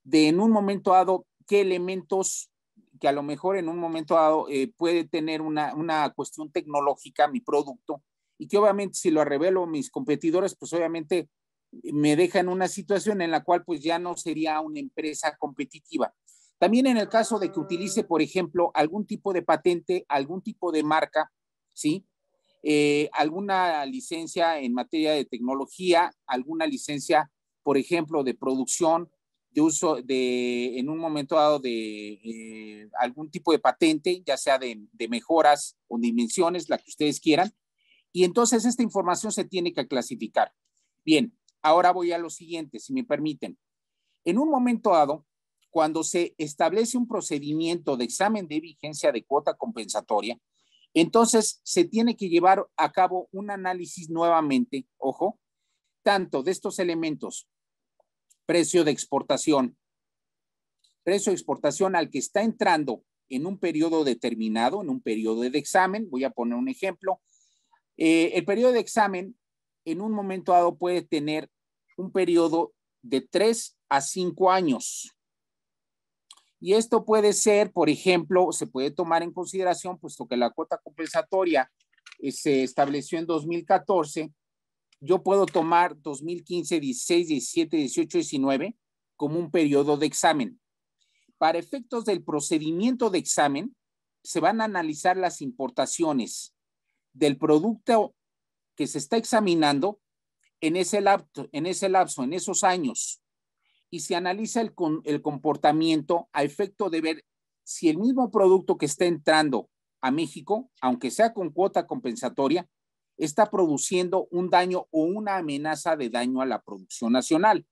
de en un momento dado qué elementos que a lo mejor en un momento dado puede tener una cuestión tecnológica mi producto y que obviamente si lo revelo a mis competidores, pues obviamente me deja en una situación en la cual pues ya no sería una empresa competitiva. También en el caso de que utilice, por ejemplo, algún tipo de patente, algún tipo de marca, ¿sí? alguna licencia en materia de tecnología, alguna licencia, por ejemplo, de producción, de uso en un momento dado de algún tipo de patente, ya sea de mejoras o dimensiones, la que ustedes quieran, y entonces esta información se tiene que clasificar. Bien, ahora voy a lo siguiente, si me permiten. En un momento dado, cuando se establece un procedimiento de examen de vigencia de cuota compensatoria, entonces se tiene que llevar a cabo un análisis nuevamente, ojo, tanto de estos elementos, precio de exportación al que está entrando en un periodo determinado, en un periodo de examen. Voy a poner un ejemplo. El periodo de examen en un momento dado puede tener un periodo de 3 a 5 años. Y esto puede ser, por ejemplo, se puede tomar en consideración, puesto que la cuota compensatoria se estableció en 2014, yo puedo tomar 2015, 16, 17, 18, 19 como un periodo de examen. Para efectos del procedimiento de examen, se van a analizar las importaciones del producto que se está examinando en ese lapso, en esos años, y se analiza el comportamiento a efecto de ver si el mismo producto que está entrando a México, aunque sea con cuota compensatoria, está produciendo un daño o una amenaza de daño a la producción nacional.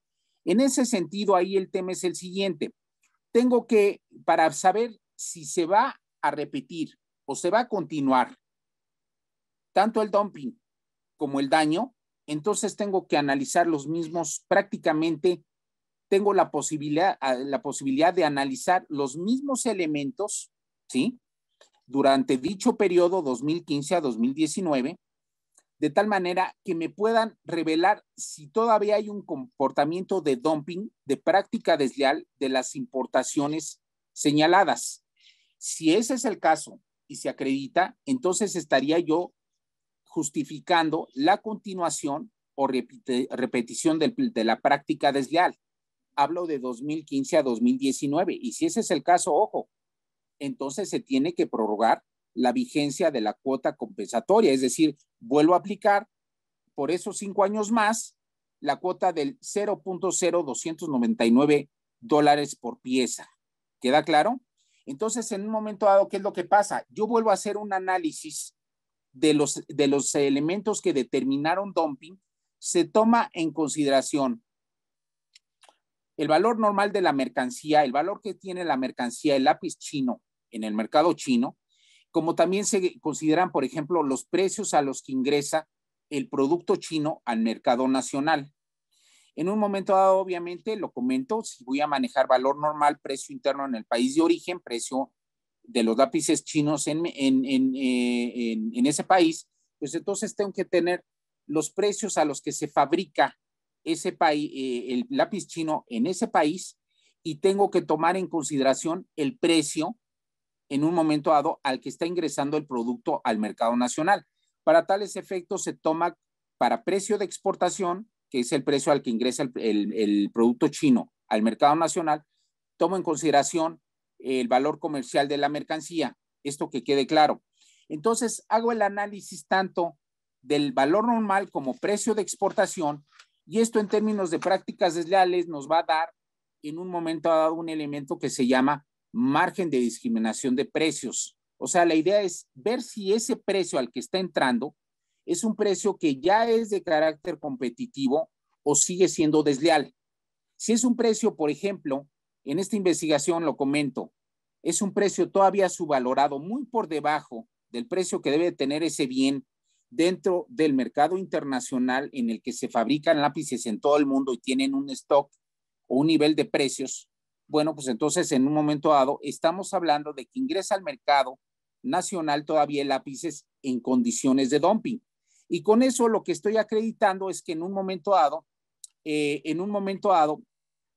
En ese sentido, ahí el tema es el siguiente. Tengo que, para saber si se va a repetir o se va a continuar tanto el dumping como el daño, entonces tengo que analizar los mismos, prácticamente tengo la posibilidad de analizar los mismos elementos, ¿sí? Durante dicho periodo 2015 a 2019, de tal manera que me puedan revelar si todavía hay un comportamiento de dumping, de práctica desleal de las importaciones señaladas. Si ese es el caso y se acredita, entonces estaría yo justificando la continuación o repetición de la práctica desleal. Hablo de 2015 a 2019, y si ese es el caso, ojo, entonces se tiene que prorrogar la vigencia de la cuota compensatoria, es decir, vuelvo a aplicar por esos 5 años más la cuota del 0.0299 dólares por pieza. ¿Queda claro? Entonces, en un momento dado, ¿qué es lo que pasa? Yo vuelvo a hacer un análisis de los elementos que determinaron dumping. Se toma en consideración el valor normal de la mercancía, el valor que tiene la mercancía, el lápiz chino en el mercado chino, como también se consideran, por ejemplo, los precios a los que ingresa el producto chino al mercado nacional. En un momento dado, obviamente, lo comento, si voy a manejar valor normal, precio interno en el país de origen, precio de los lápices chinos en ese país, pues entonces tengo que tener los precios a los que se fabrica ese país, el lápiz chino en ese país, y tengo que tomar en consideración el precio en un momento dado al que está ingresando el producto al mercado nacional. Para tales efectos se toma para precio de exportación, que es el precio al que ingresa el producto chino al mercado nacional, tomo en consideración el valor comercial de la mercancía, esto que quede claro. Entonces hago el análisis tanto del valor normal como precio de exportación, y esto en términos de prácticas desleales nos va a dar en un momento dado un elemento que se llama margen de discriminación de precios. O sea, la idea es ver si ese precio al que está entrando es un precio que ya es de carácter competitivo o sigue siendo desleal. Si es un precio, por ejemplo, en esta investigación lo comento, es un precio todavía subvalorado, muy por debajo del precio que debe tener ese bien dentro del mercado internacional en el que se fabrican lápices en todo el mundo y tienen un stock o un nivel de precios, bueno, pues entonces en un momento dado estamos hablando de que ingresa al mercado nacional todavía lápices en condiciones de dumping. Y con eso lo que estoy acreditando es que en un momento dado,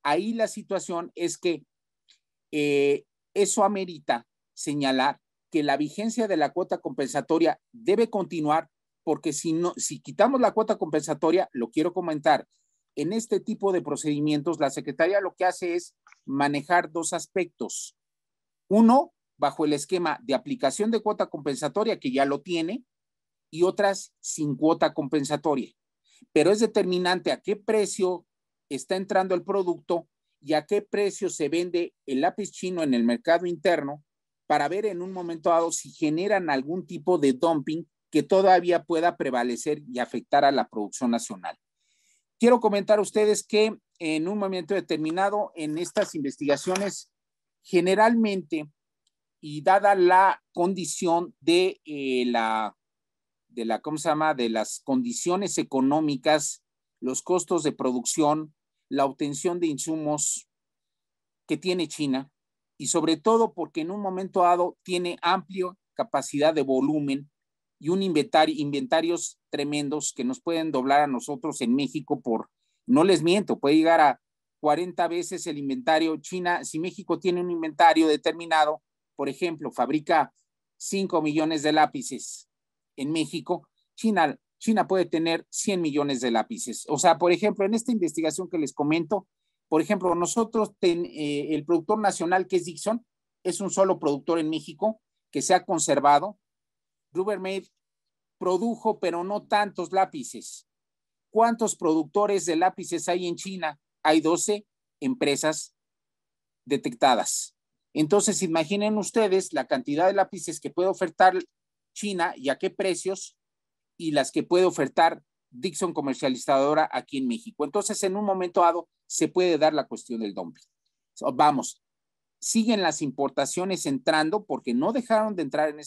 ahí la situación es que eso amerita señalar que la vigencia de la cuota compensatoria debe continuar, porque si quitamos la cuota compensatoria, lo quiero comentar, en este tipo de procedimientos la Secretaría lo que hace es manejar dos aspectos. Uno, bajo el esquema de aplicación de cuota compensatoria, que ya lo tiene, y otras sin cuota compensatoria. Pero es determinante a qué precio está entrando el producto y a qué precio se vende el lápiz chino en el mercado interno para ver en un momento dado si generan algún tipo de dumping que todavía pueda prevalecer y afectar a la producción nacional. Quiero comentar a ustedes que en un momento determinado en estas investigaciones, generalmente, y dada la condición de ¿cómo se llama? De las condiciones económicas, los costos de producción, la obtención de insumos que tiene China, y sobre todo porque en un momento dado tiene amplia capacidad de volumen y un inventarios tremendos que nos pueden doblar a nosotros en México no les miento, puede llegar a 40 veces el inventario. China, si México tiene un inventario determinado, por ejemplo, fabrica 5 millones de lápices en México, China puede tener 100 millones de lápices. O sea, por ejemplo, en esta investigación que les comento, por ejemplo, nosotros, el productor nacional que es Dixon, es un solo productor en México que se ha conservado. Rubbermaid produjo, pero no tantos lápices. ¿Cuántos productores de lápices hay en China? Hay 12 empresas detectadas. Entonces, imaginen ustedes la cantidad de lápices que puede ofertar China y a qué precios, y las que puede ofertar Dixon comercializadora aquí en México. Entonces, en un momento dado, se puede dar la cuestión del dumping. Vamos, siguen las importaciones entrando porque no dejaron de entrar en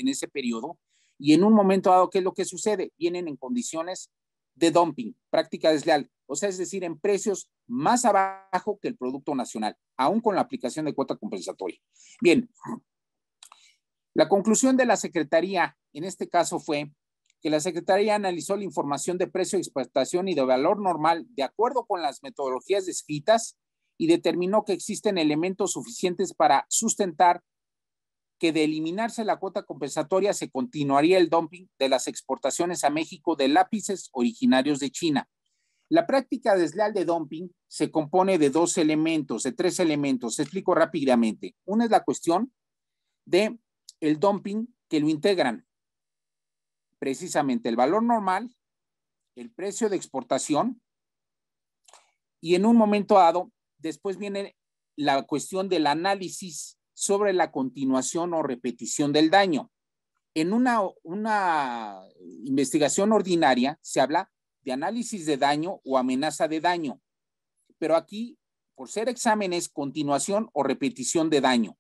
ese periodo, y en un momento dado, ¿qué es lo que sucede? Vienen en condiciones de dumping, práctica desleal, o sea, es decir, en precios más abajo que el producto nacional, aún con la aplicación de cuota compensatoria. Bien, la conclusión de la Secretaría en este caso fue que la Secretaría analizó la información de precio de exportación y de valor normal de acuerdo con las metodologías descritas y determinó que existen elementos suficientes para sustentar que de eliminarse la cuota compensatoria se continuaría el dumping de las exportaciones a México de lápices originarios de China. La práctica desleal de dumping se compone de tres elementos. Explico rápidamente. Una es la cuestión de el dumping que lo integran. Precisamente el valor normal, el precio de exportación, y en un momento dado, después viene la cuestión del análisis sobre la continuación o repetición del daño. En una investigación ordinaria se habla de análisis de daño o amenaza de daño, pero aquí, por ser exámenes, continuación o repetición de daño.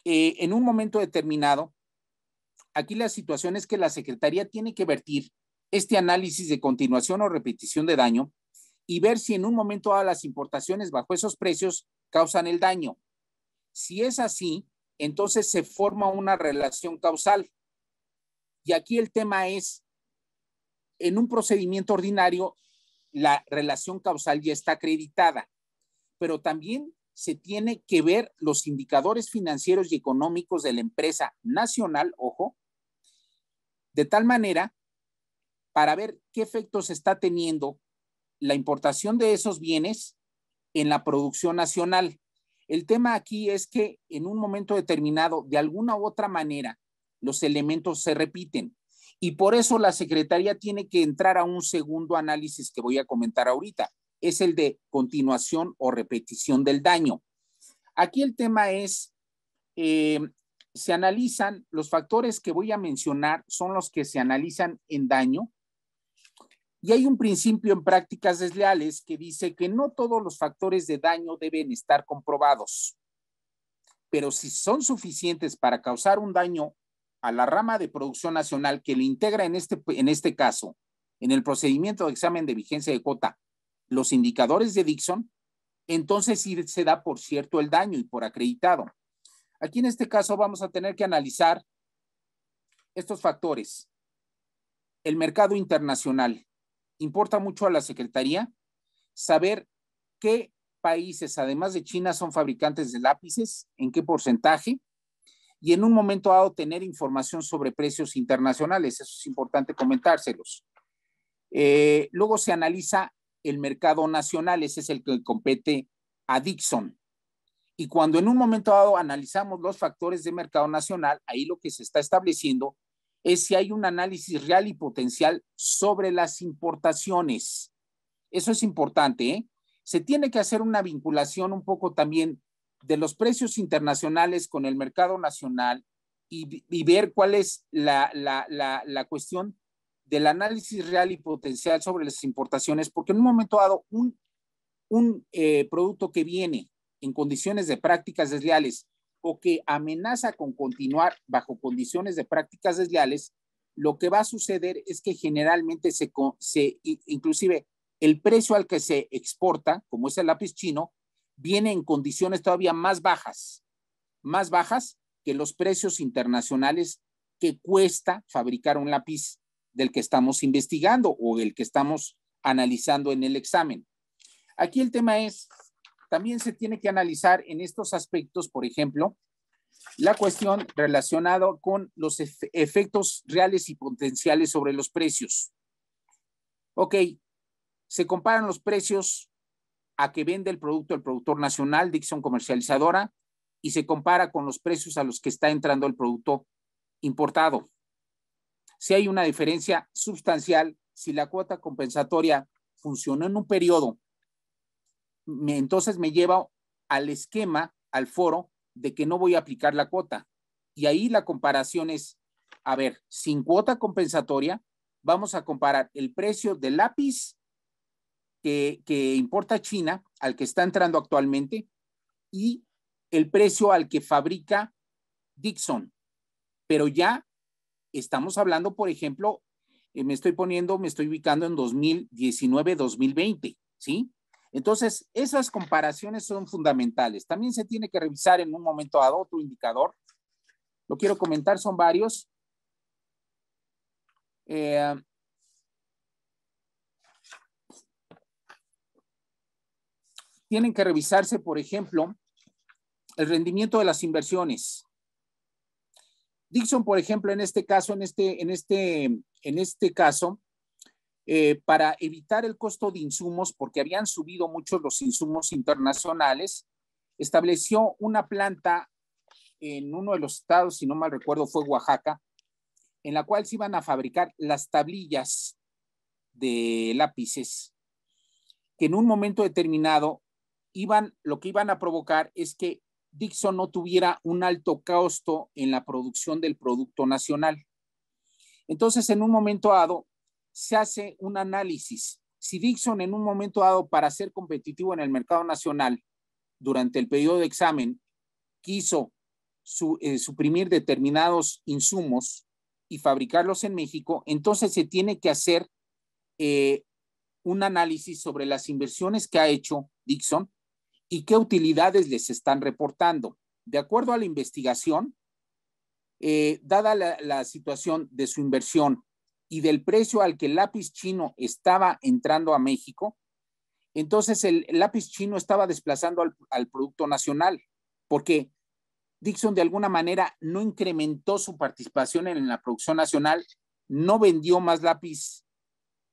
En un momento determinado, aquí la situación es que la Secretaría tiene que vertir este análisis de continuación o repetición de daño y ver si en un momento dado las importaciones bajo esos precios causan el daño. Si es así, entonces se forma una relación causal. Y aquí el tema es, en un procedimiento ordinario, la relación causal ya está acreditada, pero también se tiene que ver los indicadores financieros y económicos de la empresa nacional, ojo, de tal manera para ver qué efectos está teniendo la importación de esos bienes en la producción nacional. El tema aquí es que en un momento determinado, de alguna u otra manera, los elementos se repiten. Y por eso la Secretaría tiene que entrar a un segundo análisis que voy a comentar ahorita. Es el de continuación o repetición del daño. Aquí el tema es, se analizan, los factores que voy a mencionar son los que se analizan en daño. Y hay un principio en prácticas desleales que dice que no todos los factores de daño deben estar comprobados, pero si son suficientes para causar un daño a la rama de producción nacional que le integra en este caso, en el procedimiento de examen de vigencia de cuota, los indicadores de Dixon, entonces sí se da por cierto el daño y por acreditado. Aquí en este caso vamos a tener que analizar estos factores. El mercado internacional. Importa mucho a la Secretaría saber qué países, además de China, son fabricantes de lápices, en qué porcentaje, y en un momento dado tener información sobre precios internacionales. Eso es importante comentárselos. Luego se analiza el mercado nacional, ese es el que compete a Dixon. Y cuando en un momento dado analizamos los factores de mercado nacional, ahí lo que se está estableciendo es si hay un análisis real y potencial sobre las importaciones. Eso es importante, ¿eh? Se tiene que hacer una vinculación un poco también de los precios internacionales con el mercado nacional y ver cuál es la cuestión del análisis real y potencial sobre las importaciones, porque en un momento dado un producto que viene en condiciones de prácticas desleales o que amenaza con continuar bajo condiciones de prácticas desleales, lo que va a suceder es que generalmente inclusive el precio al que se exporta, como es el lápiz chino, viene en condiciones todavía más bajas que los precios internacionales que cuesta fabricar un lápiz del que estamos investigando o el que estamos analizando en el examen. Aquí el tema es, también se tiene que analizar en estos aspectos, por ejemplo, la cuestión relacionada con los efectos reales y potenciales sobre los precios. Ok, se comparan los precios a que vende el productor nacional, Dixon Comercializadora, y se compara con los precios a los que está entrando el producto importado. Si hay una diferencia sustancial, si la cuota compensatoria funcionó en un periodo, entonces me lleva al esquema, al foro, de que no voy a aplicar la cuota. Y ahí la comparación es, a ver, sin cuota compensatoria, vamos a comparar el precio del lápiz que importa China, al que está entrando actualmente, y el precio al que fabrica Dixon. Pero ya estamos hablando, por ejemplo, me estoy ubicando en 2019-2020, ¿sí? Entonces, esas comparaciones son fundamentales. También se tiene que revisar en un momento dado otro indicador. Lo quiero comentar, son varios. Tienen que revisarse, por ejemplo, el rendimiento de las inversiones. Dixon, por ejemplo, en este caso, para evitar el costo de insumos, porque habían subido mucho los insumos internacionales, estableció una planta en uno de los estados, si no mal recuerdo, fue Oaxaca, en la cual se iban a fabricar las tablillas de lápices, que en un momento determinado lo que iban a provocar es que Dixon no tuviera un alto costo en la producción del producto nacional. Entonces, en un momento dado, se hace un análisis. Si Dixon en un momento dado, para ser competitivo en el mercado nacional, durante el periodo de examen, quiso suprimir determinados insumos y fabricarlos en México, entonces se tiene que hacer un análisis sobre las inversiones que ha hecho Dixon y qué utilidades les están reportando. De acuerdo a la investigación, dada la situación de su inversión y del precio al que el lápiz chino estaba entrando a México, entonces el lápiz chino estaba desplazando al producto nacional, porque Dixon de alguna manera no incrementó su participación en la producción nacional, no vendió más lápiz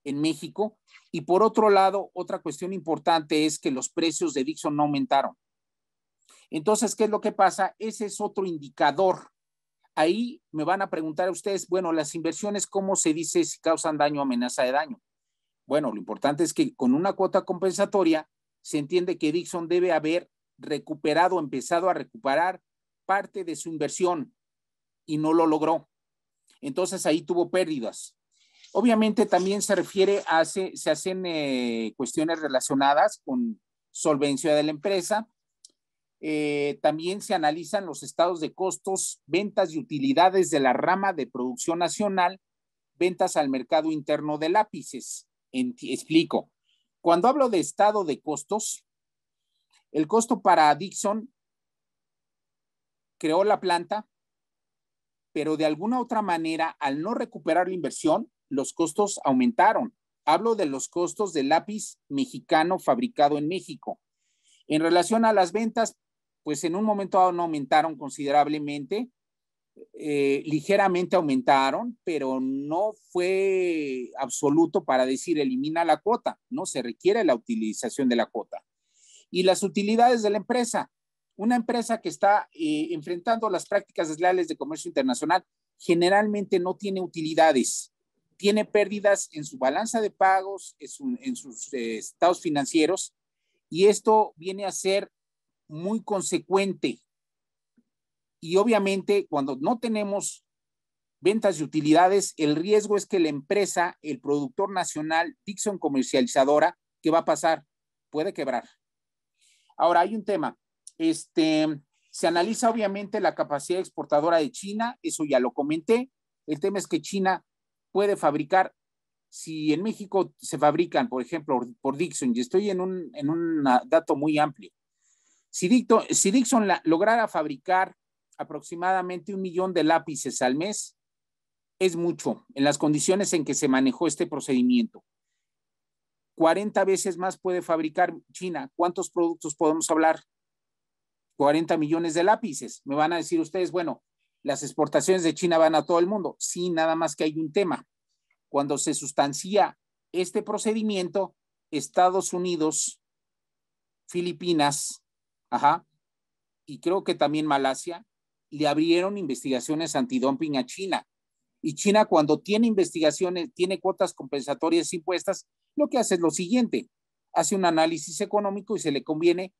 en México, y por otro lado, otra cuestión importante es que los precios de Dixon no aumentaron. Entonces, ¿qué es lo que pasa? Ese es otro indicador. Ahí me van a preguntar a ustedes, bueno, las inversiones, ¿cómo se dice si causan daño o amenaza de daño? Bueno, lo importante es que con una cuota compensatoria se entiende que Dixon debe haber empezado a recuperar parte de su inversión y no lo logró. Entonces ahí tuvo pérdidas. Obviamente también se hacen cuestiones relacionadas con solvencia de la empresa. También se analizan los estados de costos, ventas y utilidades de la rama de producción nacional, ventas al mercado interno de lápices. Explico. Cuando hablo de estado de costos, el costo para Dixon creó la planta, pero de alguna otra manera, al no recuperar la inversión, los costos aumentaron. Hablo de los costos del lápiz mexicano fabricado en México. En relación a las ventas, pues en un momento dado no aumentaron considerablemente, ligeramente aumentaron, pero no fue absoluto para decir elimina la cuota, no se requiere la utilización de la cuota. Y las utilidades de la empresa, una empresa que está enfrentando las prácticas desleales de comercio internacional, generalmente no tiene utilidades, tiene pérdidas en su balanza de pagos, en sus estados financieros, y esto viene a ser muy consecuente. Y obviamente cuando no tenemos ventas de utilidades, el riesgo es que la empresa, el productor nacional, Dixon Comercializadora, ¿qué va a pasar? Puede quebrar. Ahora hay un tema, se analiza obviamente la capacidad exportadora de China, eso ya lo comenté. El tema es que China puede fabricar, si en México se fabrican, por ejemplo, por Dixon, y estoy en un dato muy amplio, si Dixon lograra fabricar aproximadamente 1 millón de lápices al mes, es mucho en las condiciones en que se manejó este procedimiento. 40 veces más puede fabricar China. ¿Cuántos productos podemos hablar? 40 millones de lápices. Me van a decir ustedes, bueno, las exportaciones de China van a todo el mundo. Sí, nada más que hay un tema. Cuando se sustancia este procedimiento, Estados Unidos, Filipinas, y creo que también Malasia, le abrieron investigaciones antidumping a China. Y China, cuando tiene investigaciones, tiene cuotas compensatorias impuestas, lo que hace es lo siguiente, hace un análisis económico y se le conviene,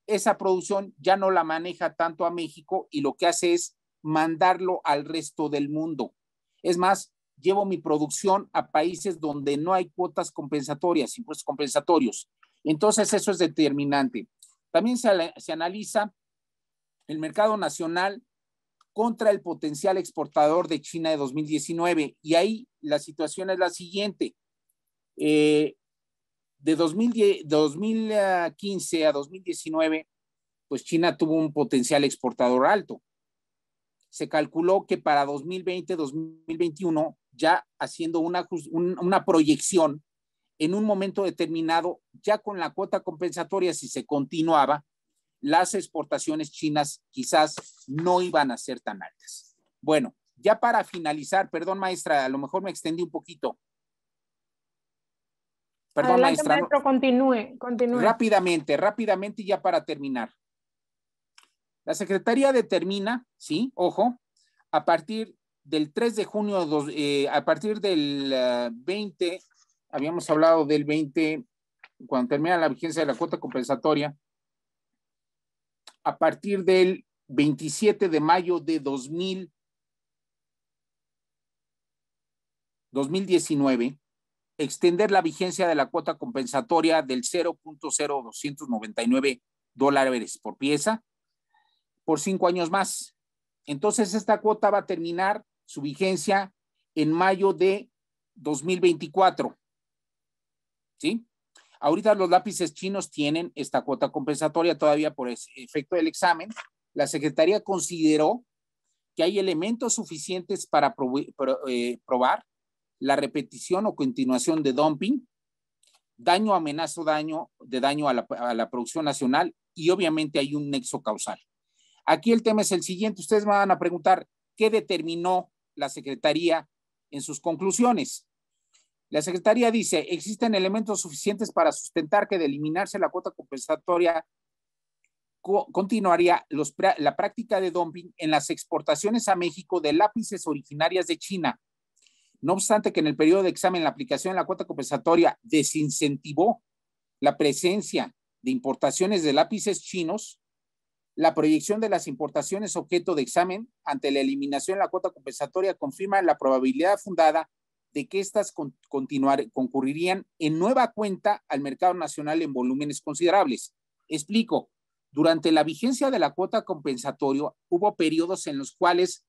esa producción ya no la maneja tanto a México y lo que hace es mandarlo al resto del mundo. Es más, llevo mi producción a países donde no hay cuotas compensatorias, impuestos compensatorios. Entonces, eso es determinante. También se analiza el mercado nacional contra el potencial exportador de China de 2019. Y ahí la situación es la siguiente. De 2015 a 2019, pues China tuvo un potencial exportador alto. Se calculó que para 2020, 2021, ya haciendo una proyección, en un momento determinado, ya con la cuota compensatoria, si se continuaba, las exportaciones chinas quizás no iban a ser tan altas. Bueno, ya para finalizar, perdón maestra, a lo mejor me extendí un poquito. Perdón, adelante, maestra. Maestro, continúe. Rápidamente ya para terminar. La Secretaría determina, sí, ojo, a partir del 3 de junio, a partir del 20, habíamos hablado del 20, cuando termina la vigencia de la cuota compensatoria, a partir del 27 de mayo de 2019, extender la vigencia de la cuota compensatoria del $0.0299 por pieza por 5 años más. Entonces, esta cuota va a terminar su vigencia en mayo de 2024. ¿Sí? Ahorita los lápices chinos tienen esta cuota compensatoria todavía por efecto del examen. La Secretaría consideró que hay elementos suficientes para probar la repetición o continuación de dumping, daño, amenaza, daño a la producción nacional y obviamente hay un nexo causal. Aquí el tema es el siguiente. Ustedes me van a preguntar, ¿qué determinó la Secretaría en sus conclusiones? La Secretaría dice, existen elementos suficientes para sustentar que de eliminarse la cuota compensatoria continuaría la práctica de dumping en las exportaciones a México de lápices originarias de China. No obstante que en el periodo de examen la aplicación de la cuota compensatoria desincentivó la presencia de importaciones de lápices chinos, la proyección de las importaciones objeto de examen ante la eliminación de la cuota compensatoria confirma la probabilidad fundada de que éstas concurrirían en nueva cuenta al mercado nacional en volúmenes considerables. Explico, durante la vigencia de la cuota compensatoria hubo periodos en los cuales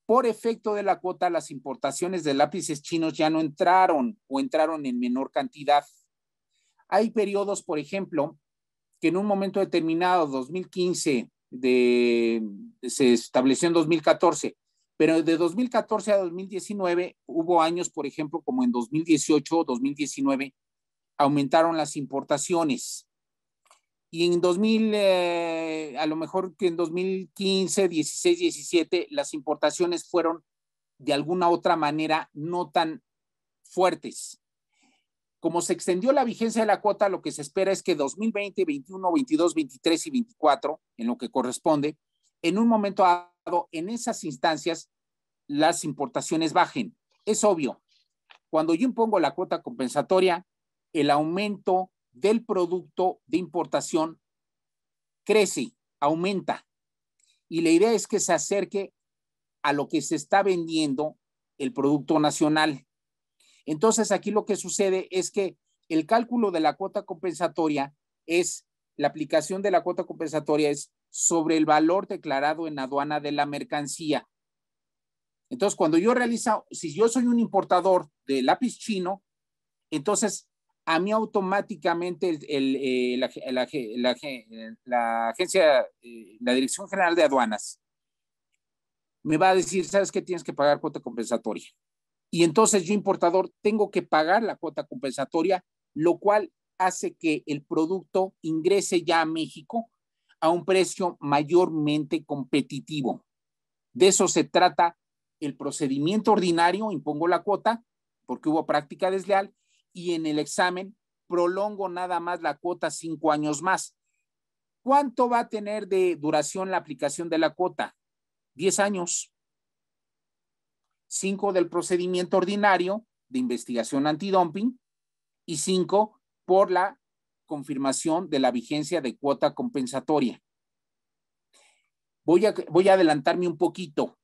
por efecto de la cuota las importaciones de lápices chinos ya no entraron o entraron en menor cantidad. Hay periodos, por ejemplo, que en un momento determinado, 2015, se estableció en 2014, pero de 2014 a 2019 hubo años, por ejemplo, como en 2018 o 2019, aumentaron las importaciones. Y en a lo mejor que en 2015, 16, 17, las importaciones fueron de alguna otra manera no tan fuertes. Como se extendió la vigencia de la cuota, lo que se espera es que 2020, 21, 22, 23 y 24, en lo que corresponde, en un momento dado, en esas instancias, las importaciones bajen. Es obvio, cuando yo impongo la cuota compensatoria, el aumento del producto de importación crece, aumenta. Y la idea es que se acerque a lo que se está vendiendo el producto nacional. Entonces, aquí lo que sucede es que el cálculo de la cuota compensatoria es, la aplicación de la cuota compensatoria es sobre el valor declarado en aduana de la mercancía. Entonces, cuando yo realizo, si yo soy un importador de lápiz chino, entonces a mí automáticamente la agencia, la Dirección General de Aduanas, me va a decir, ¿sabes qué? Tienes que pagar cuota compensatoria. Y entonces yo, importador, tengo que pagar la cuota compensatoria, lo cual hace que el producto ingrese ya a México a un precio mayormente competitivo. De eso se trata el procedimiento ordinario. Impongo la cuota porque hubo práctica desleal, y en el examen prolongo nada más la cuota 5 años más. ¿Cuánto va a tener de duración la aplicación de la cuota? 10 años. 5 del procedimiento ordinario de investigación antidumping y 5 por la confirmación de la vigencia de cuota compensatoria. Voy a adelantarme un poquito.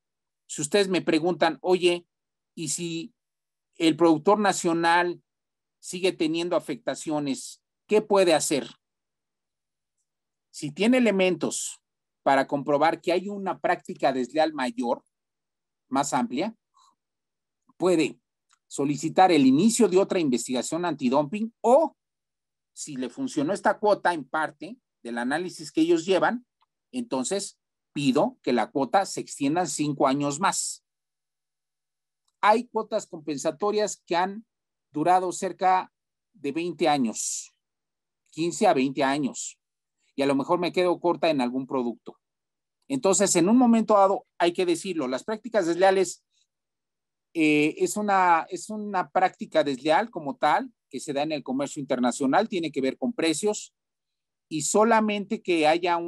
Si ustedes me preguntan, oye, ¿y si el productor nacional sigue teniendo afectaciones, qué puede hacer? Si tiene elementos para comprobar que hay una práctica desleal mayor, más amplia, puede solicitar el inicio de otra investigación antidumping, o si le funcionó esta cuota en parte del análisis que ellos llevan, entonces pido que la cuota se extienda 5 años más. Hay cuotas compensatorias que han durado cerca de 20 años, 15 a 20 años, y a lo mejor me quedo corta en algún producto. Entonces, en un momento dado, hay que decirlo, las prácticas desleales es una práctica desleal como tal, que se da en el comercio internacional, tiene que ver con precios, y solamente que haya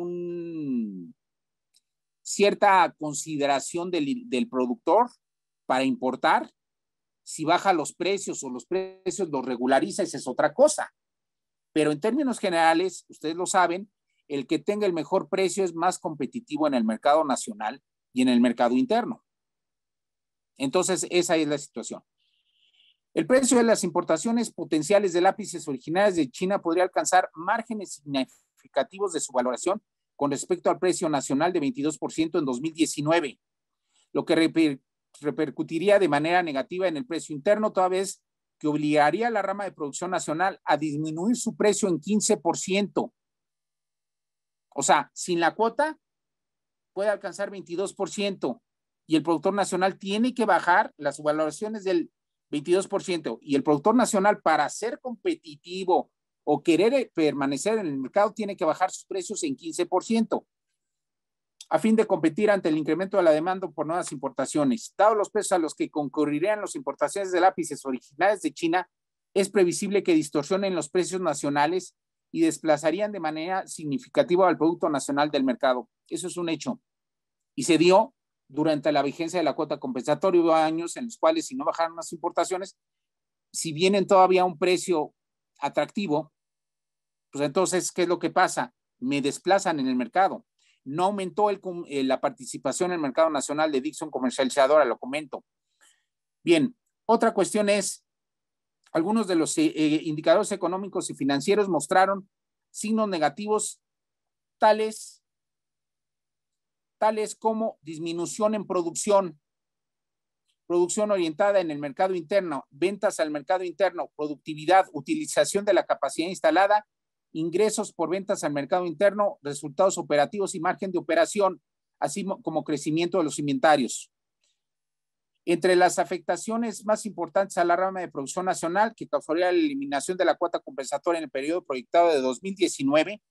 cierta consideración del productor para importar. Si baja los precios o los precios los regulariza, esa es otra cosa. Pero en términos generales, ustedes lo saben, el que tenga el mejor precio es más competitivo en el mercado nacional y en el mercado interno. Entonces, esa es la situación. El precio de las importaciones potenciales de lápices originales de China podría alcanzar márgenes significativos de su valoración con respecto al precio nacional de 22% en 2019, lo que repercutiría de manera negativa en el precio interno, toda vez que obligaría a la rama de producción nacional a disminuir su precio en 15%. O sea, sin la cuota puede alcanzar 22%, y el productor nacional tiene que bajar las valoraciones del 22%, y el productor nacional, para ser competitivo o querer permanecer en el mercado, tiene que bajar sus precios en 15%. A fin de competir ante el incremento de la demanda por nuevas importaciones. Dados los precios a los que concurrirían las importaciones de lápices originales de China, es previsible que distorsionen los precios nacionales y desplazarían de manera significativa al Producto Nacional del mercado. Eso es un hecho. Y se dio durante la vigencia de la cuota compensatoria. Hubo años en los cuales, si no bajaron las importaciones, si vienen todavía a un precio atractivo, pues entonces, ¿qué es lo que pasa? Me desplazan en el mercado. No aumentó la participación en el mercado nacional de Dixon Comercializadora, lo comento. Bien, otra cuestión es, algunos de los indicadores económicos y financieros mostraron signos negativos tales como disminución en producción orientada en el mercado interno, ventas al mercado interno, productividad, utilización de la capacidad instalada, ingresos por ventas al mercado interno, resultados operativos y margen de operación, así como crecimiento de los inventarios. Entre las afectaciones más importantes a la rama de producción nacional, que causaría la eliminación de la cuota compensatoria en el periodo proyectado de 2019,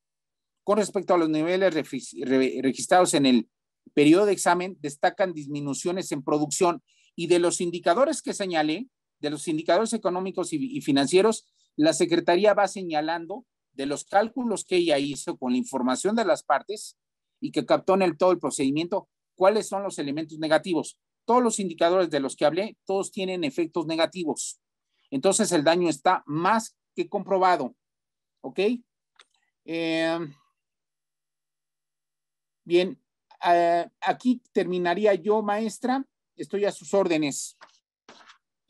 con respecto a los niveles registrados en el periodo de examen, destacan disminuciones en producción. Y de los indicadores que señalé, de los indicadores económicos y financieros, la Secretaría va señalando de los cálculos que ella hizo con la información de las partes y que captó en todo el procedimiento, cuáles son los elementos negativos. todos los indicadores de los que hablé, todos tienen efectos negativos. Entonces el daño está más que comprobado. ¿Ok? Bien, aquí terminaría yo, maestra. Estoy a sus órdenes.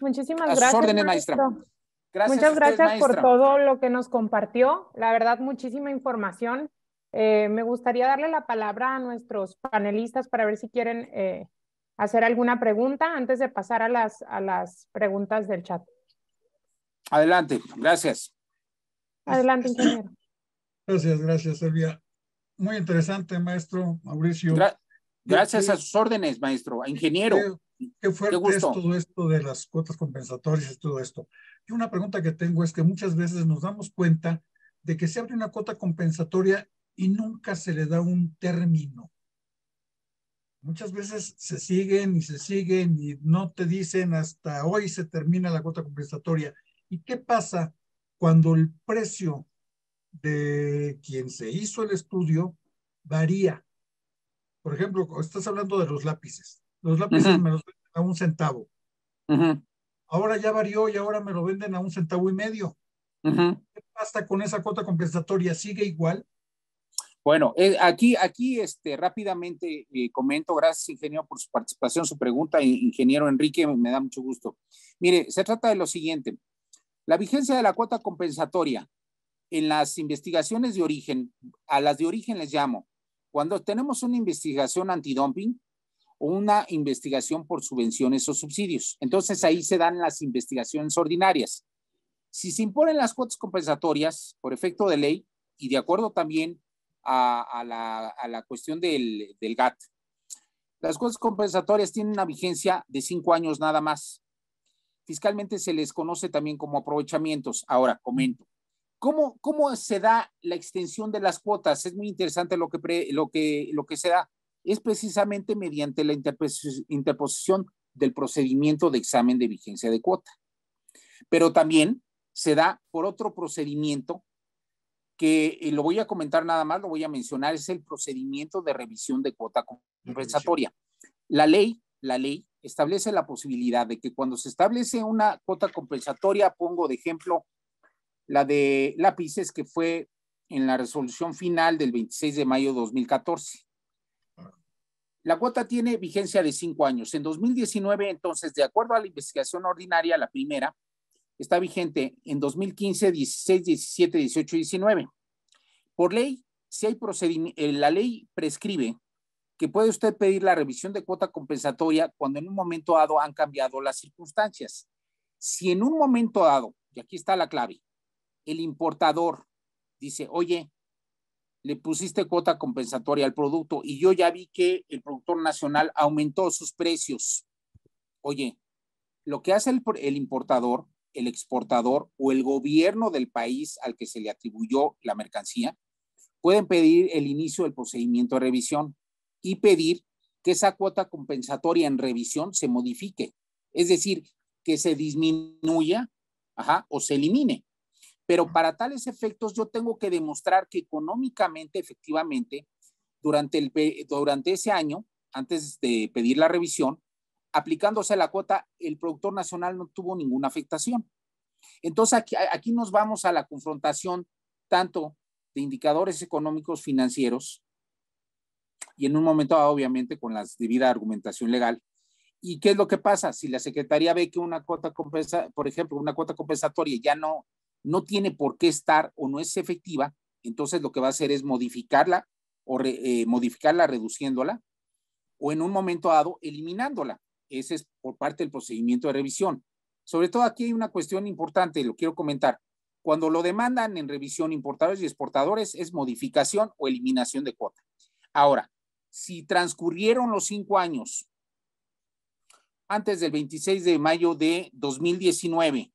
Muchísimas A sus gracias, órdenes, maestro. maestra. Gracias Muchas a usted, gracias maestra. por todo lo que nos compartió. La verdad, muchísima información. Me gustaría darle la palabra a nuestros panelistas para ver si quieren hacer alguna pregunta antes de pasar a las preguntas del chat. Adelante, gracias. Adelante, ingeniero. Gracias, Silvia. Muy interesante, maestro Mauricio. Gracias a sus órdenes, maestro, ingeniero. Qué fuerte Qué es gusto. todo esto de las cuotas compensatorias y todo esto. Y una pregunta que tengo es que muchas veces nos damos cuenta de que se abre una cuota compensatoria y nunca se le da un término. Muchas veces se siguen y no te dicen hasta hoy se termina la cuota compensatoria. ¿Y qué pasa cuando el precio de quien se hizo el estudio varía? Por ejemplo, estás hablando de los lápices. Los lápices me los venden a 1 centavo. Ahora ya varió y ahora me lo venden a 1,5 centavos. ¿Qué pasa con esa cuota compensatoria? ¿Sigue igual? Bueno, aquí rápidamente comento, gracias ingeniero por su participación, su pregunta, ingeniero Enrique, me da mucho gusto. Mire, se trata de lo siguiente, la vigencia de la cuota compensatoria en las investigaciones de origen, a las de origen les llamo, cuando tenemos una investigación antidumping o una investigación por subvenciones o subsidios, entonces ahí se dan las investigaciones ordinarias. Si se imponen las cuotas compensatorias por efecto de ley y de acuerdo también a la cuestión del GATT. Las cuotas compensatorias tienen una vigencia de 5 años nada más. Fiscalmente se les conoce también como aprovechamientos. Ahora, comento. ¿Cómo se da la extensión de las cuotas? Es muy interesante lo que se da. Es precisamente mediante la interposición del procedimiento de examen de vigencia de cuota. Pero también se da por otro procedimiento que lo voy a comentar nada más, lo voy a mencionar, es el procedimiento de revisión de cuota compensatoria. La ley establece la posibilidad de que cuando se establece una cuota compensatoria, pongo de ejemplo la de lápices que fue en la resolución final del 26 de mayo de 2014. La cuota tiene vigencia de 5 años. En 2019, entonces, de acuerdo a la investigación ordinaria, la primera, está vigente en 2015, 16, 17, 18 y 19. Por ley, si hay procedimiento, la ley prescribe que puede usted pedir la revisión de cuota compensatoria cuando en un momento dado han cambiado las circunstancias. Si en un momento dado, y aquí está la clave, el importador dice, oye, le pusiste cuota compensatoria al producto y yo ya vi que el productor nacional aumentó sus precios. Oye, lo que hace el importador, el exportador o el gobierno del país al que se le atribuyó la mercancía, pueden pedir el inicio del procedimiento de revisión y pedir que esa cuota compensatoria en revisión se modifique. Es decir, que se disminuya o se elimine. Pero para tales efectos yo tengo que demostrar que económicamente, efectivamente, durante ese año, antes de pedir la revisión, aplicándose la cuota, el productor nacional no tuvo ninguna afectación. Entonces, aquí nos vamos a la confrontación tanto de indicadores económicos financieros y en un momento, obviamente, con la debida argumentación legal. ¿Y qué es lo que pasa? Si la Secretaría ve que una cuota por ejemplo, una cuota compensatoria ya no tiene por qué estar o no es efectiva, entonces lo que va a hacer es modificarla o modificarla reduciéndola o en un momento dado eliminándola. Ese es por parte del procedimiento de revisión. Sobre todo aquí hay una cuestión importante, lo quiero comentar. Cuando lo demandan en revisión importadores y exportadores es modificación o eliminación de cuota. Ahora, si transcurrieron los 5 años antes del 26 de mayo de 2019,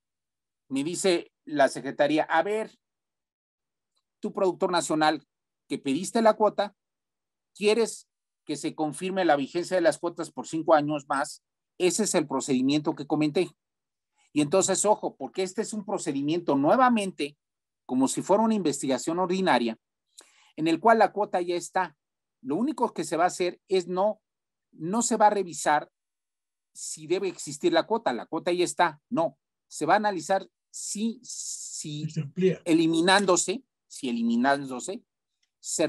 me dice la Secretaría, a ver, tu productor nacional que pediste la cuota, ¿quieres que se confirme la vigencia de las cuotas por 5 años más? Ese es el procedimiento que comenté. Y entonces, ojo, porque este es un procedimiento nuevamente, como si fuera una investigación ordinaria, en el cual la cuota ya está. Lo único que se va a hacer es no se va a revisar si debe existir la cuota ya está. No, se va a analizar si eliminándose, se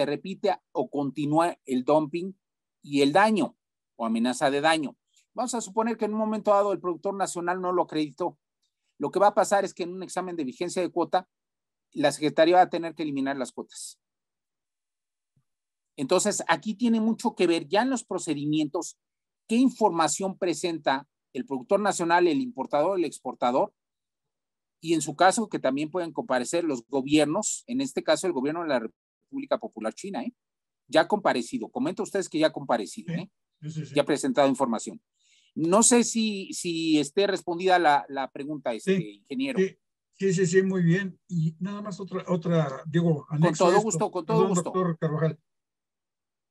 repite o continúa el dumping y el daño o amenaza de daño. Vamos a suponer que en un momento dado el productor nacional no lo acreditó. Lo que va a pasar es que en un examen de vigencia de cuota, la Secretaría va a tener que eliminar las cuotas. Entonces, aquí tiene mucho que ver ya en los procedimientos, qué información presenta el productor nacional, el importador, el exportador, y en su caso que también pueden comparecer los gobiernos, en este caso el gobierno de la República Popular China, ya ha comparecido. Comenta ustedes que ya ha comparecido, Sí. Ya ha presentado información. No sé si esté respondida la pregunta, ingeniero. Sí, muy bien. Y nada más otra, digo, anexo con todo esto. gusto. Doctor Carvajal.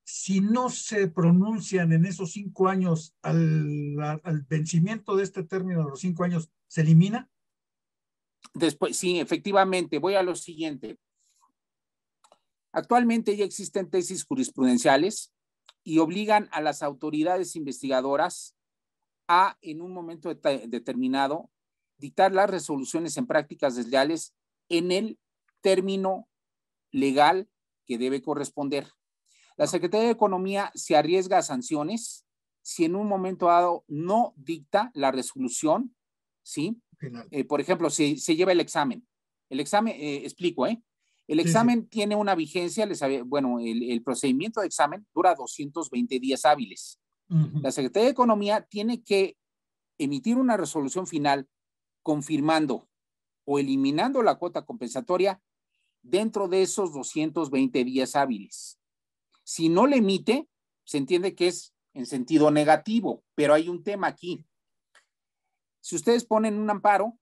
Si no se pronuncian en esos 5 años al vencimiento de este término de los 5 años, ¿se elimina? Después, sí, efectivamente. Voy a lo siguiente. Actualmente ya existen tesis jurisprudenciales y obligan a las autoridades investigadoras a, en un momento determinado, dictar las resoluciones en prácticas desleales en el término legal que debe corresponder. La Secretaría de Economía se arriesga a sanciones si en un momento dado no dicta la resolución, ¿sí? Por ejemplo, se lleva el examen. El examen, explico, El examen tiene una vigencia, el procedimiento de examen dura 220 días hábiles. La Secretaría de Economía tiene que emitir una resolución final confirmando o eliminando la cuota compensatoria dentro de esos 220 días hábiles. Si no le emite, se entiende que es en sentido negativo, pero hay un tema aquí. Si ustedes ponen un amparo,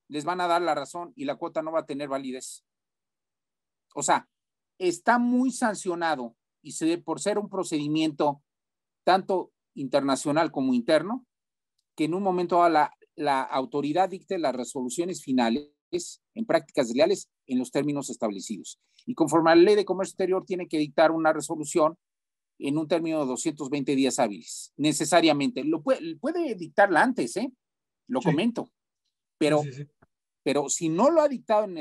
les van a dar la razón y la cuota no va a tener validez. O sea, está muy sancionado y por ser un procedimiento tanto internacional como interno, que en un momento la autoridad dicte las resoluciones finales en prácticas desleales en los términos establecidos. Y conforme a la Ley de Comercio Exterior tiene que dictar una resolución en un término de 220 días hábiles, necesariamente. Puede dictarla antes, lo comento, pero si no lo ha dictado en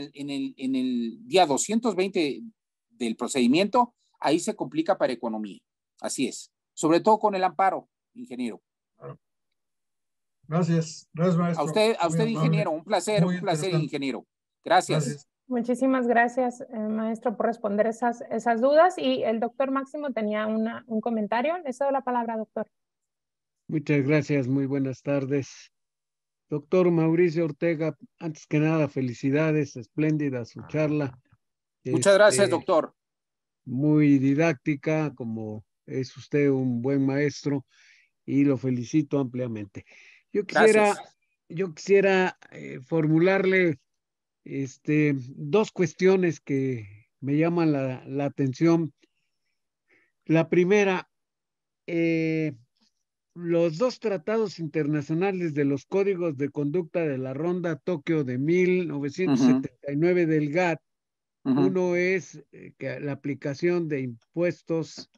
el día 220 del procedimiento, ahí se complica para economía. Así es. Sobre todo con el amparo, ingeniero. Gracias, maestro. A usted ingeniero, un placer, ingeniero. Gracias. Muchísimas gracias, maestro, por responder esas dudas. Y el doctor Máximo tenía un comentario. Le cedo la palabra, doctor. Muchas gracias, muy buenas tardes. Doctor Mauricio Ortega, antes que nada, felicidades, espléndida su charla. Muchas gracias, doctor. Muy didáctica, como es usted un buen maestro, y lo felicito ampliamente. Yo quisiera formularle dos cuestiones que me llaman la atención. La primera, los 2 tratados internacionales de los códigos de conducta de la Ronda Tokio de 1979 del GATT. Uno es que la aplicación de impuestos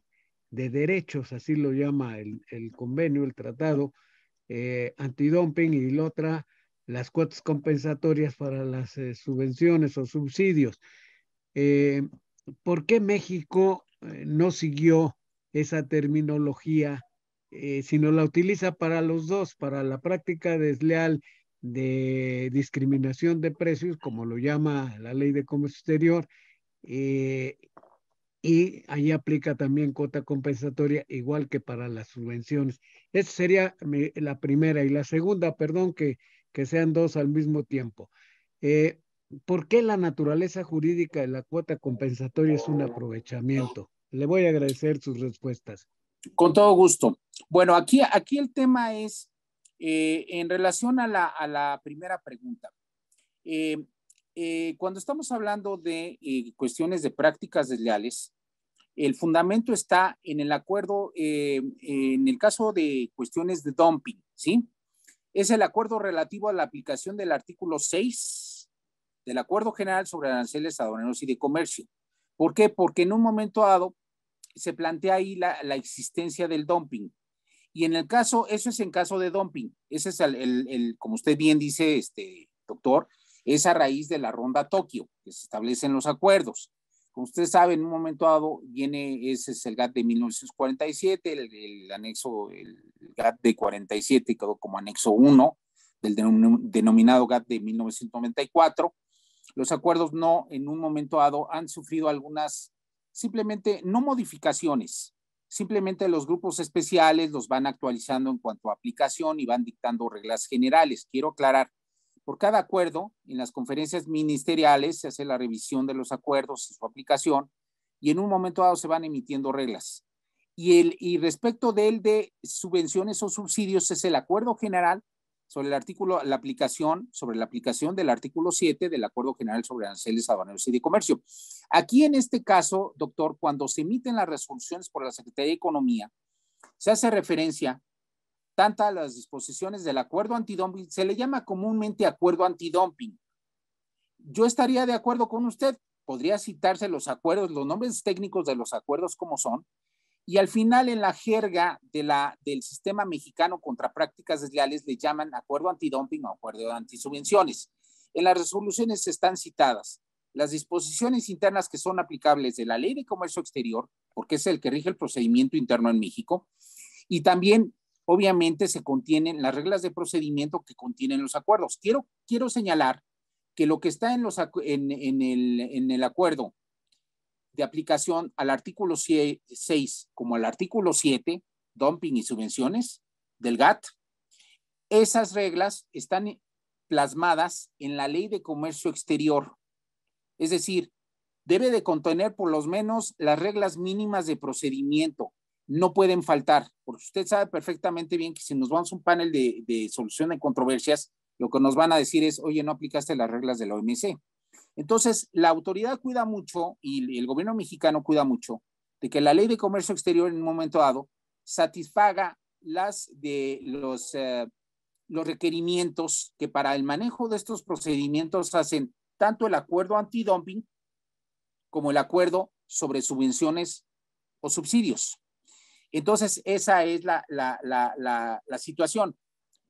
de derechos, así lo llama el convenio, el tratado, antidumping, y la otra, las cuotas compensatorias para las subvenciones o subsidios. ¿Por qué México no siguió esa terminología, sino la utiliza para los dos, para la práctica desleal de discriminación de precios, como lo llama la Ley de Comercio Exterior, y ahí aplica también cuota compensatoria, igual que para las subvenciones? Esa sería la primera. Y la segunda, perdón, que sean dos al mismo tiempo. ¿Por qué la naturaleza jurídica de la cuota compensatoria es un aprovechamiento? Le voy a agradecer sus respuestas. Con todo gusto. Bueno, aquí el tema es en relación a la primera pregunta. Cuando estamos hablando de cuestiones de prácticas desleales, el fundamento está en el acuerdo, en el caso de cuestiones de dumping, ¿sí? Es el acuerdo relativo a la aplicación del artículo 6 del Acuerdo General sobre Aranceles Aduaneros y de Comercio. ¿Por qué? Porque en un momento dado se plantea ahí la existencia del dumping Y en el caso, eso es en caso de dumping. Ese es como usted bien dice, doctor, es a raíz de la ronda Tokio, que se establecen los acuerdos. Como usted sabe, en un momento dado ese es el GATT de 1947, el anexo, el GATT de 47 quedó como anexo 1 del denominado GATT de 1994. Los acuerdos en un momento dado han sufrido algunas, simplemente no modificaciones, simplemente los grupos especiales los van actualizando en cuanto a aplicación y van dictando reglas generales. Quiero aclarar, por cada acuerdo, en las conferencias ministeriales se hace la revisión de los acuerdos y su aplicación, y en un momento dado se van emitiendo reglas. Y respecto de subvenciones o subsidios, es el acuerdo general sobre la aplicación del artículo 7 del Acuerdo General sobre Aranceles Aduaneros y de Comercio. Aquí en este caso, doctor, cuando se emiten las resoluciones por la Secretaría de Economía, se hace referencia tanto a las disposiciones del acuerdo antidumping, se le llama comúnmente acuerdo antidumping. Yo estaría de acuerdo con usted, podría citarse los acuerdos, los nombres técnicos de los acuerdos como son, y al final en la jerga del sistema mexicano contra prácticas desleales le llaman acuerdo antidumping o acuerdo antisubvenciones. En las resoluciones están citadas las disposiciones internas que son aplicables de la Ley de Comercio Exterior, porque es el que rige el procedimiento interno en México, y también obviamente se contienen las reglas de procedimiento que contienen los acuerdos. Quiero señalar que lo que está en el acuerdo de aplicación al artículo 6 como al artículo 7, dumping y subvenciones del GATT, esas reglas están plasmadas en la Ley de Comercio Exterior. Es decir, debe de contener por lo menos las reglas mínimas de procedimiento. No pueden faltar, porque usted sabe perfectamente bien que si nos vamos a un panel de solución de controversias, lo que nos van a decir es, oye, no aplicaste las reglas de la OMC. Entonces, la autoridad cuida mucho y el gobierno mexicano cuida mucho de que la Ley de Comercio Exterior en un momento dado satisfaga los requerimientos que para el manejo de estos procedimientos hacen tanto el acuerdo antidumping como el acuerdo sobre subvenciones o subsidios. Entonces, esa es la situación.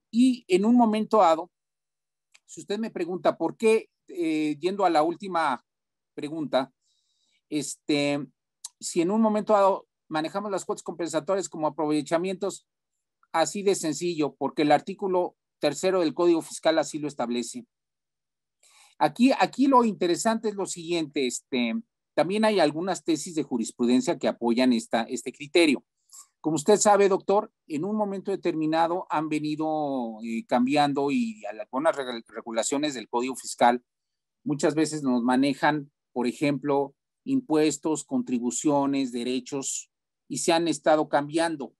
Y en un momento dado, si usted me pregunta por qué, yendo a la última pregunta, si en un momento dado manejamos las cuotas compensatorias como aprovechamientos, así de sencillo, porque el artículo 3 del Código Fiscal así lo establece. Aquí lo interesante es lo siguiente, también hay algunas tesis de jurisprudencia que apoyan este criterio. Como usted sabe, doctor, en un momento determinado han venido cambiando y algunas regulaciones del Código Fiscal muchas veces nos manejan, por ejemplo, impuestos, contribuciones, derechos, y se han estado cambiando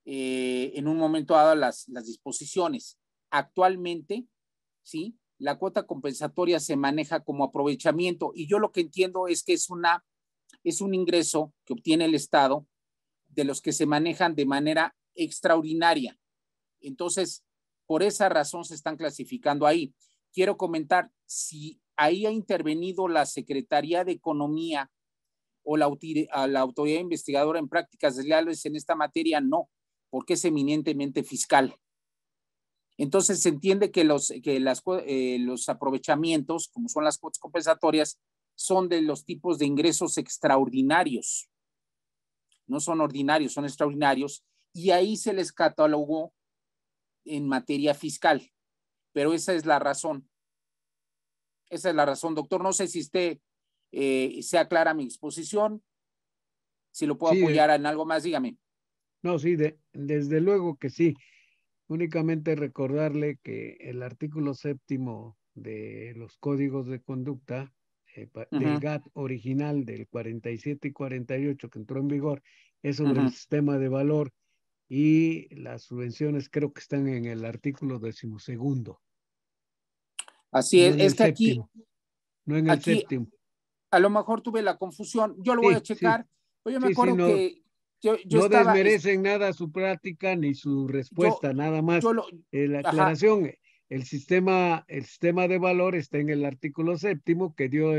en un momento dado las disposiciones. Actualmente, ¿sí?, la cuota compensatoria se maneja como aprovechamiento y yo lo que entiendo es que es un ingreso que obtiene el Estado de los que se manejan de manera extraordinaria. Entonces, por esa razón se están clasificando ahí. Quiero comentar, si ahí ha intervenido la Secretaría de Economía o la autoridad investigadora en prácticas desleales en esta materia, no, porque es eminentemente fiscal. Entonces se entiende que los aprovechamientos, como son las cuotas compensatorias, son de los tipos de ingresos extraordinarios. No son ordinarios, son extraordinarios, y ahí se les catalogó en materia fiscal. Pero esa es la razón. Esa es la razón, doctor. No sé si usted sea clara mi exposición, si lo puedo apoyar en algo más, dígame. No, sí, desde luego que sí. Únicamente recordarle que el artículo 7º de los códigos de conducta del GATT original del 47 y 48 que entró en vigor es sobre el sistema de valor, y las subvenciones creo que están en el artículo 12º. Así es, es que aquí, no en el séptimo. A lo mejor tuve la confusión, yo lo voy a checar, pero yo me acuerdo que yo no estaba... desmerecen nada su práctica ni su respuesta, nada más. La aclaración, El sistema de valor está en el artículo 7º, que dio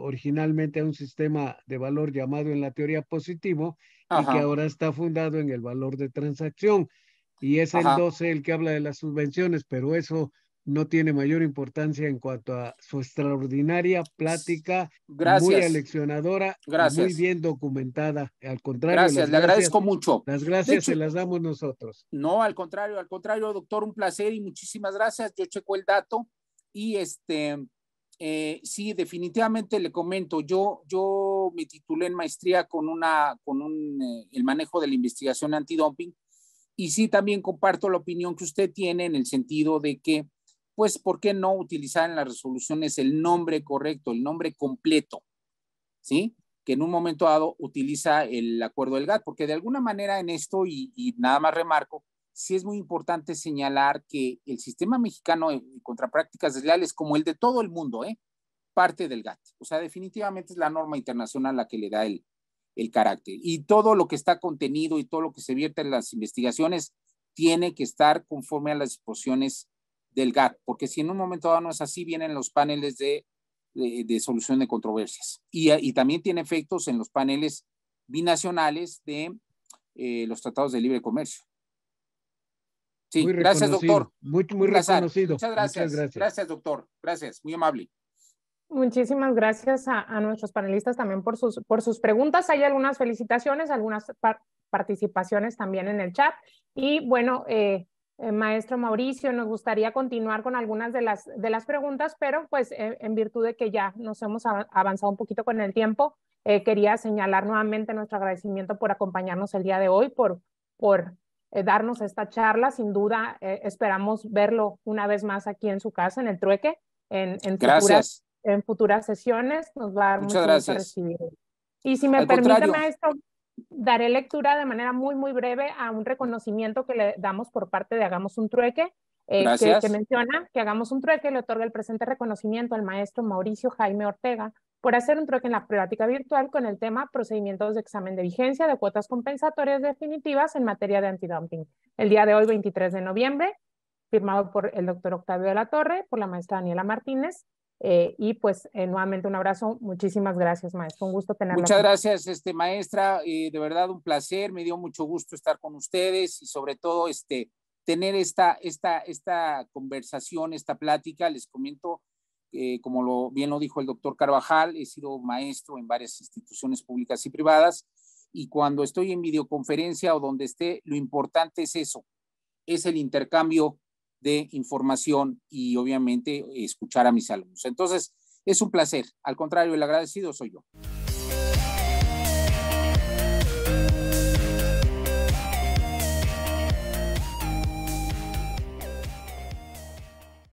originalmente a un sistema de valor llamado en la teoría positivo, y que ahora está fundado en el valor de transacción. Y es el 12 el que habla de las subvenciones, pero eso no tiene mayor importancia en cuanto a su extraordinaria plática, muy aleccionadora y muy bien documentada. Al contrario, le agradezco mucho. Las gracias se las damos nosotros. No, al contrario, doctor, un placer y muchísimas gracias. Yo checo el dato y sí, definitivamente le comento, yo me titulé en maestría con el manejo de la investigación antidumping, y sí también comparto la opinión que usted tiene en el sentido de que, pues, ¿por qué no utilizar en las resoluciones el nombre correcto, el nombre completo? ¿Sí? Que en un momento dado utiliza el acuerdo del GATT, porque de alguna manera en esto, y nada más remarco, sí es muy importante señalar que el sistema mexicano contra prácticas desleales, como el de todo el mundo, parte del GATT. O sea, definitivamente es la norma internacional la que le da el carácter. Y todo lo que está contenido y todo lo que se vierte en las investigaciones tiene que estar conforme a las disposiciones del GATT, porque si en un momento dado no es así, vienen los paneles de solución de controversias. Y también tiene efectos en los paneles binacionales de los tratados de libre comercio. Sí, muy gracias, doctor. Muy reconocido. Muchas gracias. Gracias, doctor. Gracias, muy amable. Muchísimas gracias a nuestros panelistas también por sus preguntas. Hay algunas felicitaciones, algunas participaciones también en el chat. Y bueno, maestro Mauricio, nos gustaría continuar con algunas de las preguntas, pero pues en virtud de que ya nos hemos avanzado un poquito con el tiempo, quería señalar nuevamente nuestro agradecimiento por acompañarnos el día de hoy, por darnos esta charla. Sin duda, esperamos verlo una vez más aquí en su casa, en el Trueque, Gracias. En futuras sesiones. Nos va a dar mucho gusto recibir. Y si me permite, maestro, daré lectura de manera muy, muy breve a un reconocimiento que le damos por parte de Hagamos un Trueque, que menciona que Hagamos un Trueque le otorga el presente reconocimiento al maestro Mauricio Jaime Ortega por hacer un trueque en la práctica virtual con el tema Procedimientos de examen de vigencia de cuotas compensatorias definitivas en materia de antidumping. El día de hoy, 23 de noviembre, firmado por el doctor Octavio de la Torre, por la maestra Daniela Martínez. Y pues nuevamente un abrazo. Muchísimas gracias, maestro. Un gusto tenerla. Muchas gracias, maestra. De verdad un placer. Me dio mucho gusto estar con ustedes y sobre todo tener esta conversación, esta plática. Les comento, como bien lo dijo el doctor Carvajal, he sido maestro en varias instituciones públicas y privadas, y cuando estoy en videoconferencia o donde esté, lo importante es eso, es el intercambio de información y obviamente escuchar a mis alumnos. Entonces, es un placer. Al contrario, el agradecido soy yo.